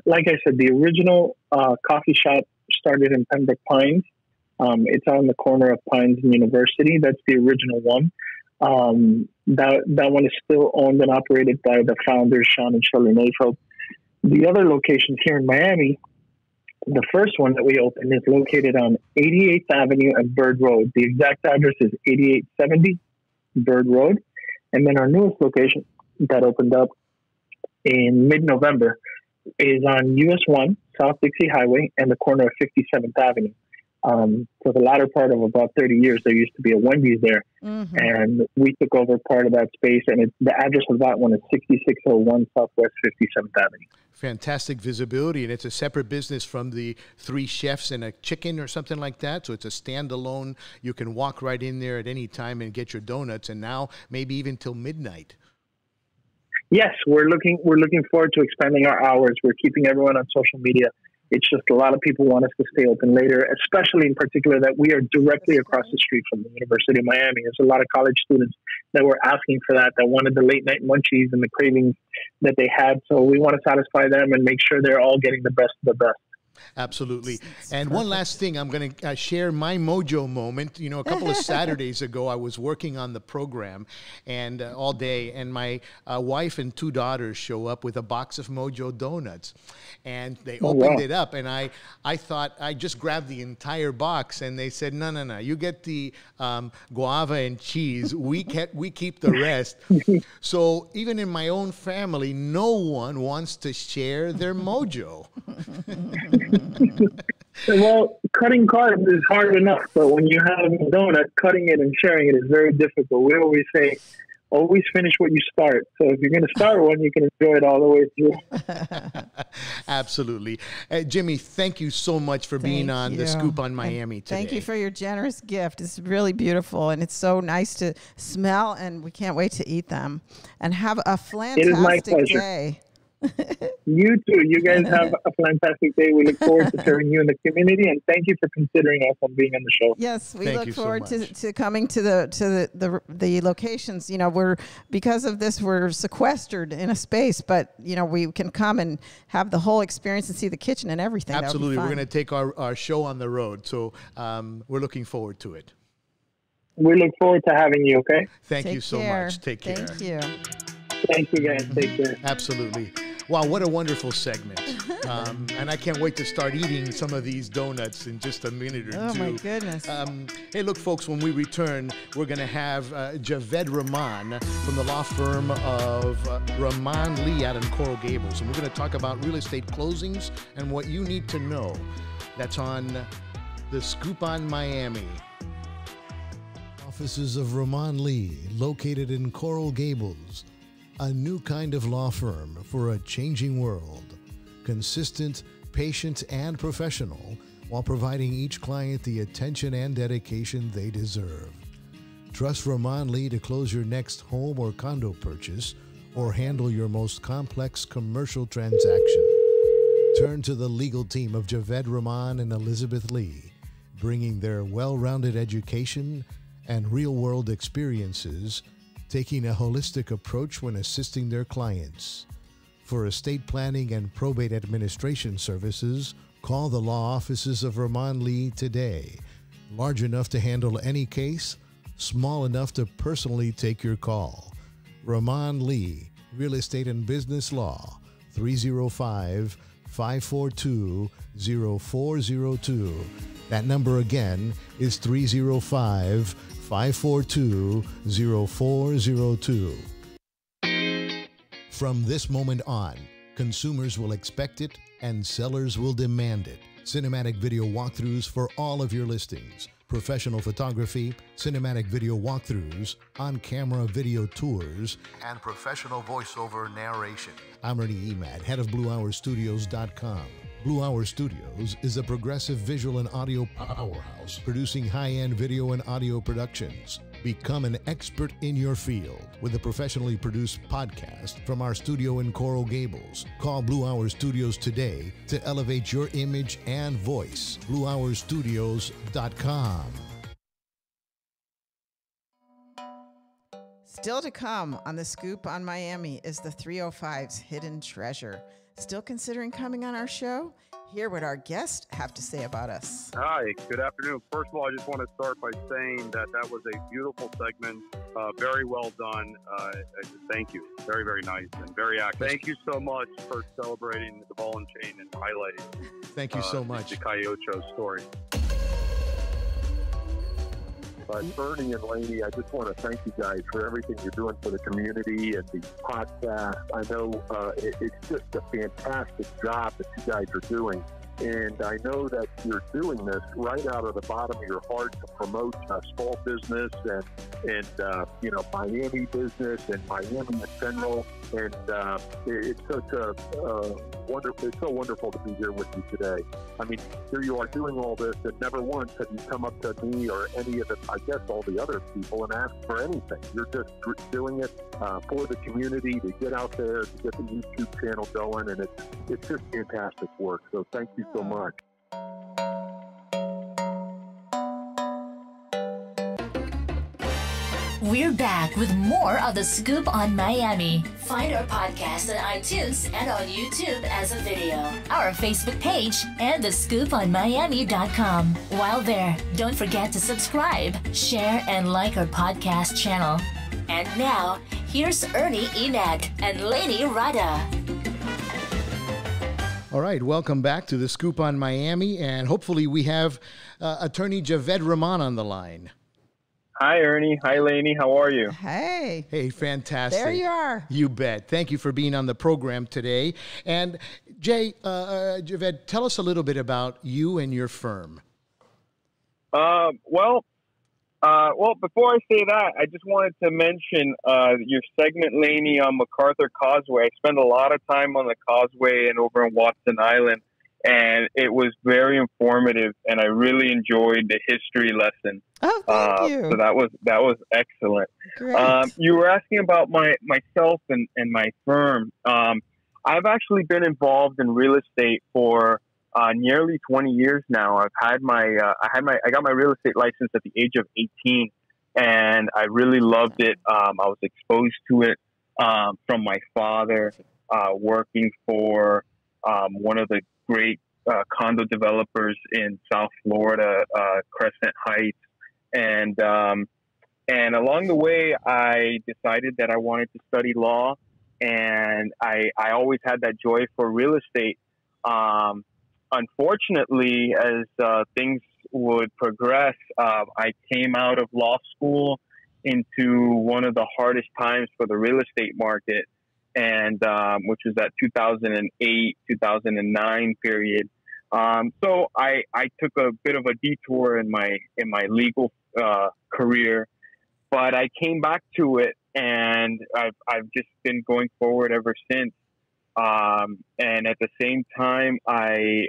like I said, the original coffee shop started in Pembroke Pines. It's on the corner of Pines and University. That's the original one. That one is still owned and operated by the founders, Sean and Shirley Mayfield. The other locations here in Miami, the first one that we opened is located on 88th Avenue and Bird Road. The exact address is 8870 Bird Road. And then our newest location that opened up in mid-November is on US 1, South Dixie Highway, and the corner of 57th Avenue. For the latter part of about 30 years, there used to be a Wendy's there, and we took over part of that space, and the address of that one is 6601 Southwest 57th Avenue. Fantastic visibility, and it's a separate business from the 3 chefs and a chicken or something like that, so it's a standalone. You can walk right in there at any time and get your donuts, and now maybe even till midnight. Yes, we're looking forward to expanding our hours. We're keeping everyone on social media. It's just a lot of people want us to stay open later, especially in particular that we are directly across the street from the University of Miami. There's a lot of college students that were asking for that wanted the late night munchies and the cravings that they had. So we want to satisfy them and make sure they're all getting the best of the best. Absolutely. And one last thing, I'm going to share my Mojo moment. You know, a couple of Saturdays ago, I was working on the program and all day, and my wife and 2 daughters show up with a box of Mojo donuts. And they opened it up, and I thought I just grabbed the entire box, and they said, no, you get the guava and cheese. We keep the rest. So even in my own family, no one wants to share their Mojo. Well, cutting carbs is hard enough, but when you have a donut, cutting it and sharing it is very difficult. We always say, always finish what you start. So if you're going to start one, you can enjoy it all the way through. Absolutely. Jimmy, thank you so much for being on The Scoop on Miami today. Thank you for your generous gift. It's really beautiful, and it's so nice to smell, and we can't wait to eat them. And have a fantastic day. You too. You guys have a fantastic day. We look forward to serving you in the community, and thank you for considering us on being on the show. Yes, we look forward to coming to the locations. You know, because of this, we're sequestered in a space, but you know, we can come and have the whole experience and see the kitchen and everything. Absolutely, we're going to take our show on the road, so we're looking forward to it. We look forward to having you. Okay. Thank you so much. Take care. Thank you. Thank you, guys. Take care. Absolutely. Wow, what a wonderful segment. And I can't wait to start eating some of these donuts in just a minute or two. Oh, my goodness. Hey, look, folks, when we return, we're going to have Javed Rahman from the law firm of Rahman Lee out in Coral Gables. And we're going to talk about real estate closings and what you need to know. That's on The Scoop on Miami. Offices of Rahman Lee, located in Coral Gables. A new kind of law firm for a changing world. Consistent, patient, and professional, while providing each client the attention and dedication they deserve. Trust Rahman Lee to close your next home or condo purchase or handle your most complex commercial transaction. Turn to the legal team of Javed Rahman and Elizabeth Lee, bringing their well-rounded education and real-world experiences, taking a holistic approach when assisting their clients. For estate planning and probate administration services, call the law offices of Rahman Lee today. Large enough to handle any case, small enough to personally take your call. Rahman Lee, Real Estate and Business Law, 305-542-0402. That number again is 305-542-0402. From this moment on, consumers will expect it and sellers will demand it. Cinematic video walkthroughs for all of your listings. Professional photography, cinematic video walkthroughs, on-camera video tours, and professional voiceover narration. I'm Ernie Emad, head of BlueHourStudios.com. Blue Hour Studios is a progressive visual and audio powerhouse, producing high-end video and audio productions. Become an expert in your field with a professionally produced podcast from our studio in Coral Gables. Call Blue Hour Studios today to elevate your image and voice. BlueHourStudios.com. Still to come on The Scoop on Miami is the 305's Hidden Treasure. Still considering coming on our show? Hear what our guests have to say about us. Hi, good afternoon. First of all, I just want to start by saying that was a beautiful segment, very well done. Thank you. Very, very nice and very active. Thank you so much for celebrating the ball and chain and highlighting. Thank you so much. The Caiocho story. Bernie and Laney, I just want to thank you guys for everything you're doing for the community and the podcast. I know it's just a fantastic job that you guys are doing. And I know that you're doing this right out of the bottom of your heart to promote small business and Miami business and Miami in general. And it's such a wonderful. It's so wonderful to be here with you today. I mean, here you are doing all this, and never once have you come up to me or any of the, I guess, all the other people and asked for anything. You're just doing it for the community to get out there, to get the YouTube channel going, and it's just fantastic work. So thank you so much. We're back with more of The Scoop on Miami. Find our podcast on iTunes and on YouTube as a video, our Facebook page, and thescooponmiami.com. While there, don't forget to subscribe, share, and like our podcast channel. And now, here's Ernie Enad and Laney Rada. All right, welcome back to The Scoop on Miami, and hopefully we have attorney Javed Rahman on the line. Hi, Ernie. Hi, Laney. How are you? Hey. Hey, fantastic. There you are. You bet. Thank you for being on the program today. And Javed, tell us a little bit about you and your firm. Well, before I say that, I just wanted to mention your segment, Laney, on MacArthur Causeway. I spend a lot of time on the Causeway and over on Watson Island, and it was very informative, and I really enjoyed the history lesson. Oh, thank you. So that was excellent. Great. You were asking about myself and my firm. I've actually been involved in real estate for nearly 20 years now. I got my real estate license at the age of 18, and I really loved it. I was exposed to it from my father, working for one of the great condo developers in South Florida, Crescent Heights, and along the way, I decided that I wanted to study law, and I always had that joy for real estate. Unfortunately, as things would progress, I came out of law school into one of the hardest times for the real estate market, and which was that 2008, 2009 period. So I took a bit of a detour in my legal career, but I came back to it, and I've just been going forward ever since. And at the same time, I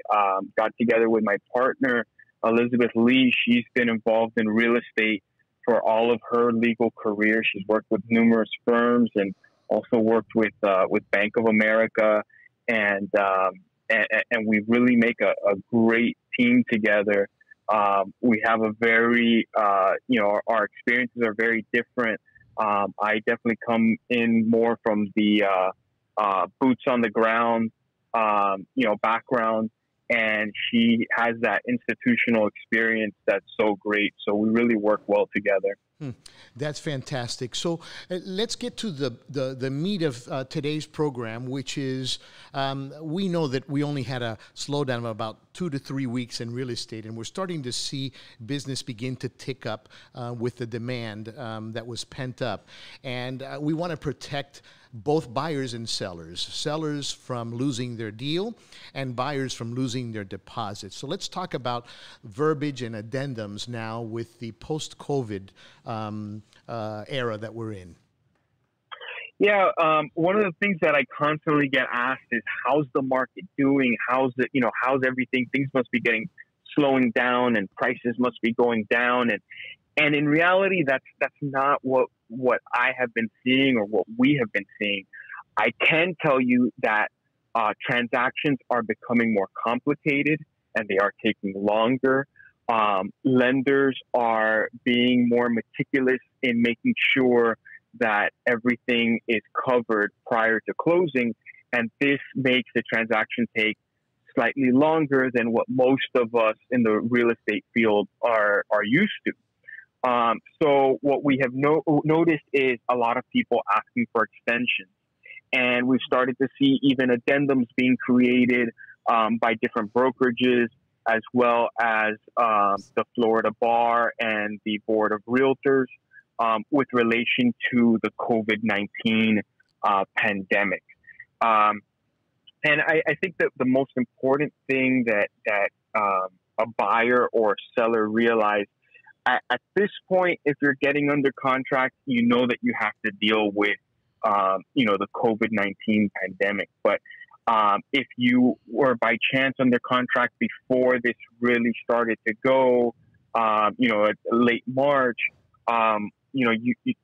got together with my partner, Elizabeth Lee. She's been involved in real estate for all of her legal career. She's worked with numerous firms and also worked with Bank of America, and we really make a great team together. We have a very, our experiences are very different. I definitely come in more from the boots on the ground, background, and she has that institutional experience that's so great. So we really work well together. That's fantastic. So let's get to the meat of today's program, which is we know that we only had a slowdown of about 2 to 3 weeks in real estate, and we're starting to see business begin to tick up with the demand that was pent up. And we want to protect both buyers and sellers from losing their deal and buyers from losing their deposits. So let's talk about verbiage and addendums now with the post-COVID era that we're in. Yeah, one of the things that I constantly get asked is, how's the market doing? How's everything? Things must be slowing down, and prices must be going down. And in reality, that's not what I have been seeing or what we have been seeing. I can tell you that transactions are becoming more complicated, and they are taking longer. Lenders are being more meticulous in making sure that everything is covered prior to closing, and this makes the transaction take slightly longer than what most of us in the real estate field are used to. So what we have noticed is a lot of people asking for extensions, and we've started to see even addendums being created by different brokerages, as well as the Florida Bar and the Board of Realtors with relation to the COVID-19 pandemic. And I think that the most important thing that a buyer or seller realize at this point, if you're getting under contract, you know that you have to deal with, the COVID-19 pandemic. But if you were by chance under contract before this really started to go, at late March,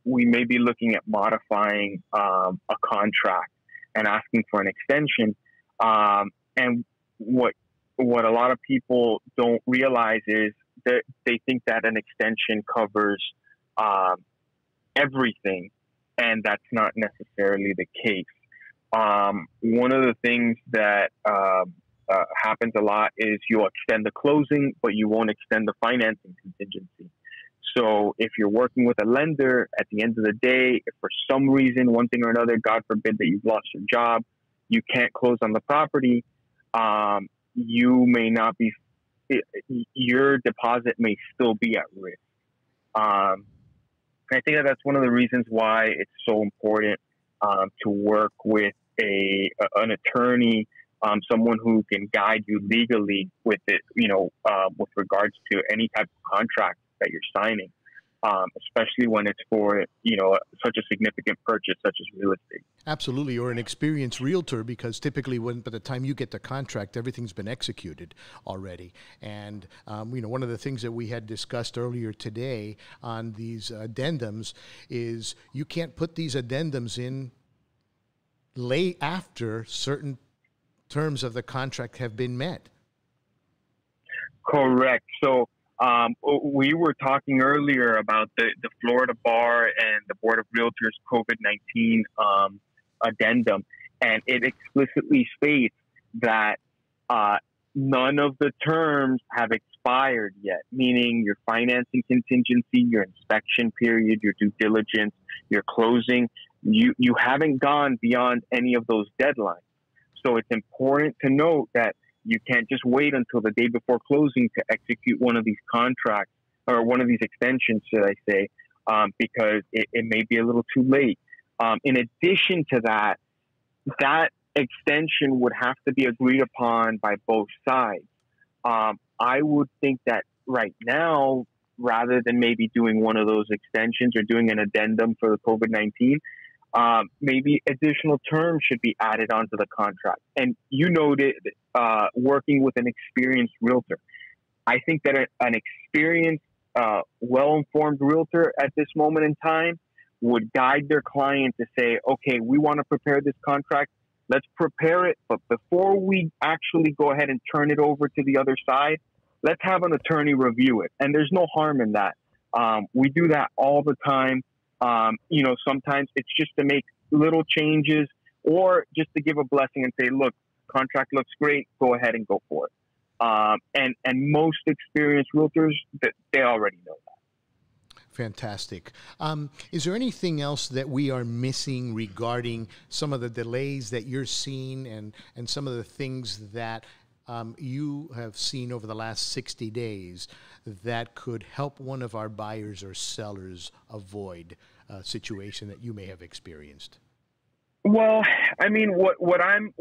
we may be looking at modifying a contract and asking for an extension. And what a lot of people don't realize is that they think that an extension covers everything, and that's not necessarily the case. One of the things that happens a lot is you'll extend the closing, but you won't extend the financing contingency. So if you're working with a lender, at the end of the day, if for some reason, one thing or another, God forbid that you've lost your job, you can't close on the property, you may not be, your deposit may still be at risk. I think that that's one of the reasons why it's so important to work with an attorney, someone who can guide you legally with it, with regards to any type of contract that you're signing, especially when it's for, such a significant purchase such as real estate. Absolutely, or an experienced realtor, because typically by the time you get the contract, everything's been executed already. And, one of the things that we had discussed earlier today on these addendums is you can't put these addendums in late after certain terms of the contract have been met. Correct. So we were talking earlier about the Florida Bar and the Board of Realtors COVID-19 addendum, and it explicitly states that none of the terms have expired yet, meaning your financing contingency, your inspection period, your due diligence, your closing. You haven't gone beyond any of those deadlines. So it's important to note that you can't just wait until the day before closing to execute one of these contracts or one of these extensions, should I say, because it may be a little too late. In addition to that, that extension would have to be agreed upon by both sides. I would think that right now, rather than maybe doing one of those extensions or doing an addendum for the COVID-19, maybe additional terms should be added onto the contract. And you noted working with an experienced realtor. I think that an experienced, well-informed realtor at this moment in time would guide their client to say, okay, we want to prepare this contract. Let's prepare it. But before we actually go ahead and turn it over to the other side, let's have an attorney review it. And there's no harm in that. We do that all the time. Sometimes it's just to make little changes or just to give a blessing and say, look, contract looks great, go ahead and go for it. And most experienced realtors, they already know that. Fantastic. Is there anything else that we are missing regarding some of the delays that you're seeing and some of the things that you have seen over the last 60 days that could help one of our buyers or sellers avoid a situation that you may have experienced? Well, I mean, what I'm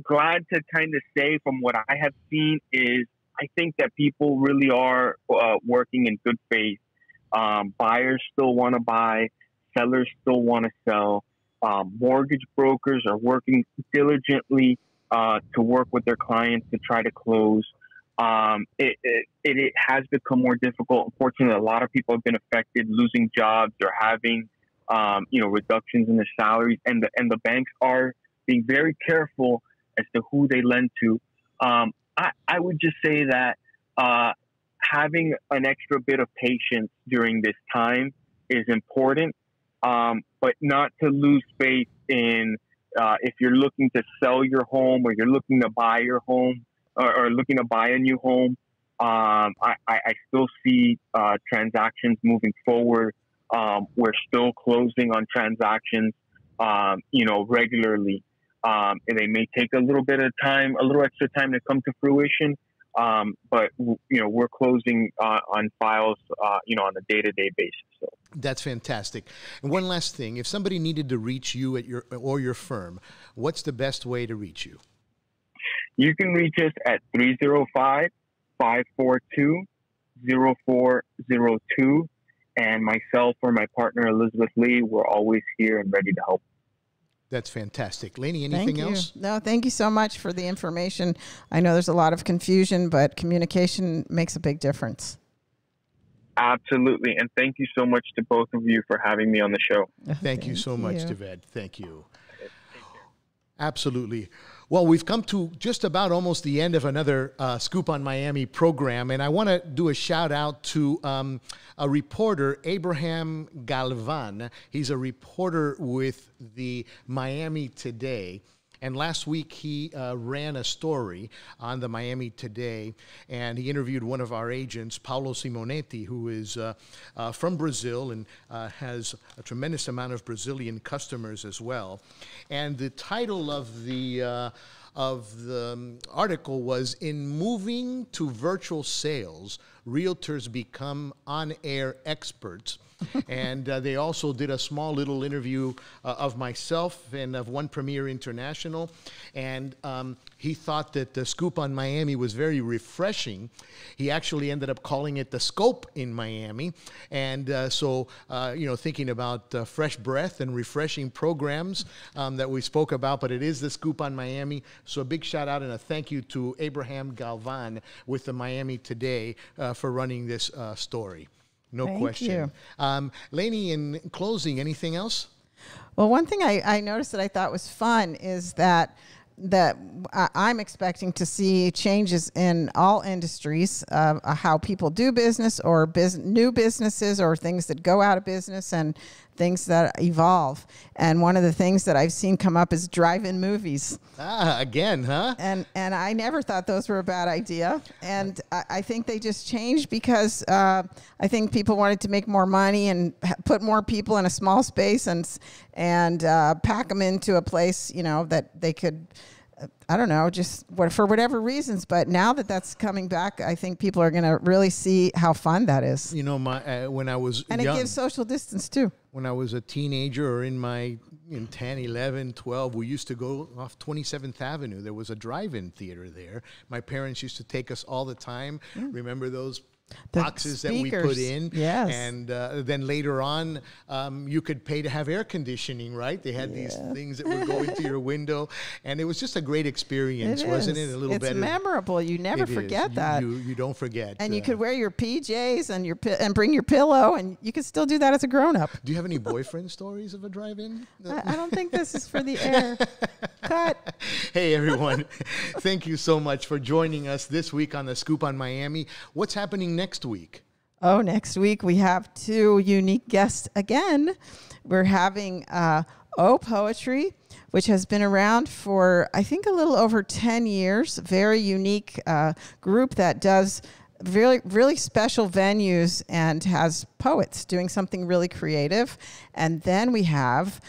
glad to kind of say from what I have seen is I think that people really are working in good faith. Buyers still want to buy, sellers still want to sell. Mortgage brokers are working diligently to work with their clients to try to close. It has become more difficult. Unfortunately, a lot of people have been affected, losing jobs or having, reductions in their salaries, and the banks are being very careful as to who they lend to. I would just say that having an extra bit of patience during this time is important, but not to lose faith in if you're looking to sell your home or you're looking to buy your home or looking to buy a new home. I still see transactions moving forward. We're still closing on transactions, regularly. And they may take a little bit of time, a little extra time to come to fruition. But we're closing on files, on a day-to-day basis. So. That's fantastic. And one last thing, if somebody needed to reach you at your firm, what's the best way to reach you? You can reach us at 305-542-0402. And myself or my partner, Elizabeth Lee, we're always here and ready to help. That's fantastic. Laney, anything else? No, thank you so much for the information. I know there's a lot of confusion, but communication makes a big difference. Absolutely. And thank you so much to both of you for having me on the show. Thank you so much, Javed. Thank you. Absolutely. Well, we've come to just about almost the end of another Scoop on Miami program, and I want to do a shout out to a reporter, Abraham Galvan. He's a reporter with the Miami Today. And last week, he ran a story on the Miami Today, and he interviewed one of our agents, Paulo Simonetti, who is from Brazil and has a tremendous amount of Brazilian customers as well. And the title of the article was, "In Moving to Virtual Sales, Realtors Become On-Air Experts." And they also did a small little interview of myself and of One Premier International. And he thought that the Scoop on Miami was very refreshing. He actually ended up calling it the Scope in Miami. And so, thinking about fresh breath and refreshing programs that we spoke about, but it is the Scoop on Miami. So a big shout out and a thank you to Abraham Galvan with the Miami Today for running this story. No question. Laney, in closing, anything else? Well, one thing I noticed that I thought was fun is that I'm expecting to see changes in all industries, how people do business or new businesses or things that go out of business and things that evolve. And one of the things that I've seen come up is drive-in movies. Again, huh? And I never thought those were a bad idea. And I think they just changed because I think people wanted to make more money and put more people in a small space and pack them into a place, that they could, I don't know, just for whatever reasons. But now that that's coming back, I think people are going to really see how fun that is. When I was young, it gives social distance too. When I was a teenager or in 10, 11, 12, we used to go off 27th Avenue. There was a drive-in theater there. My parents used to take us all the time. Remember those boxes that we put in? Yes. And then later on, you could pay to have air conditioning, right? They had these things that would go into your window. And it was just a great experience, wasn't it? It's memorable. You never forget that. You don't forget. And you could wear your PJs and bring your pillow, and you could still do that as a grown-up. Do you have any boyfriend stories of a drive-in? I don't think this is for the air. Cut. Hey, everyone. Thank you so much for joining us this week on the Scoop on Miami. What's happening next week? Oh, next week we have two unique guests again. We're having Poetry, which has been around for, I think, a little over 10 years. Very unique group that does really, really special venues and has poets doing something really creative. And then we have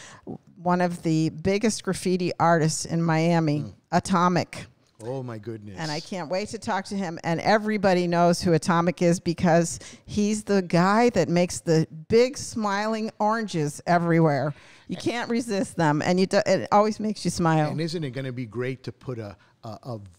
one of the biggest graffiti artists in Miami, Atomic. Oh, my goodness. And I can't wait to talk to him. And everybody knows who Atomic is because he's the guy that makes the big smiling oranges everywhere. You can't resist them, and it always makes you smile. And isn't it going to be great to put a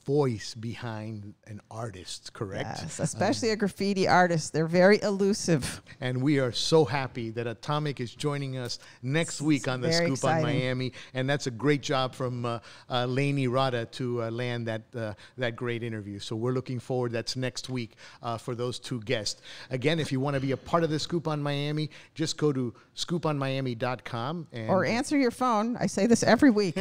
voice behind an artist, correct? Yes, especially a graffiti artist. They're very elusive. And we are so happy that Atomic is joining us next week on the Scoop on Miami. And that's a great job from Laney Rada to land that great interview. So we're looking forward. That's next week for those two guests. Again, if you want to be a part of the Scoop on Miami, just go to scooponmiami.com. Or answer your phone. I say this every week.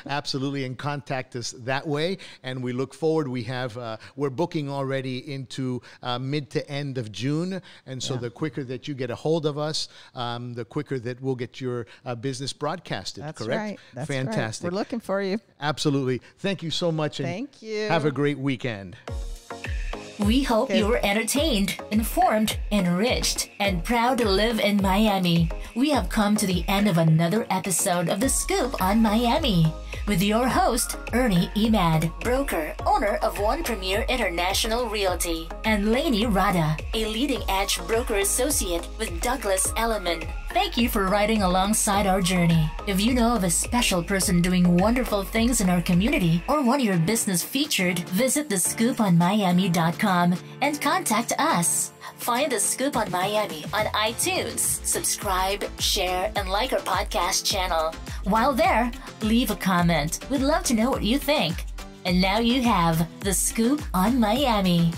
Absolutely. And contact us that way, and we look forward. We're booking already into mid to end of June, and so the quicker that you get a hold of us, the quicker that we'll get your business broadcasted. That's correct? Right. That's fantastic. Right. We're looking for you. Absolutely. Thank you so much. And thank you. Have a great weekend. We hope you were entertained, informed, enriched, and proud to live in Miami. We have come to the end of another episode of The Scoop on Miami with your host, Ernie Emad, broker, owner of One Premier International Realty, and Laney Rada, a leading-edge broker associate with Douglas Elliman. Thank you for riding alongside our journey. If you know of a special person doing wonderful things in our community or want your business featured, visit thescooponmiami.com and contact us. Find The Scoop on Miami on iTunes. Subscribe, share, and like our podcast channel. While there, leave a comment. We'd love to know what you think. And now you have The Scoop on Miami.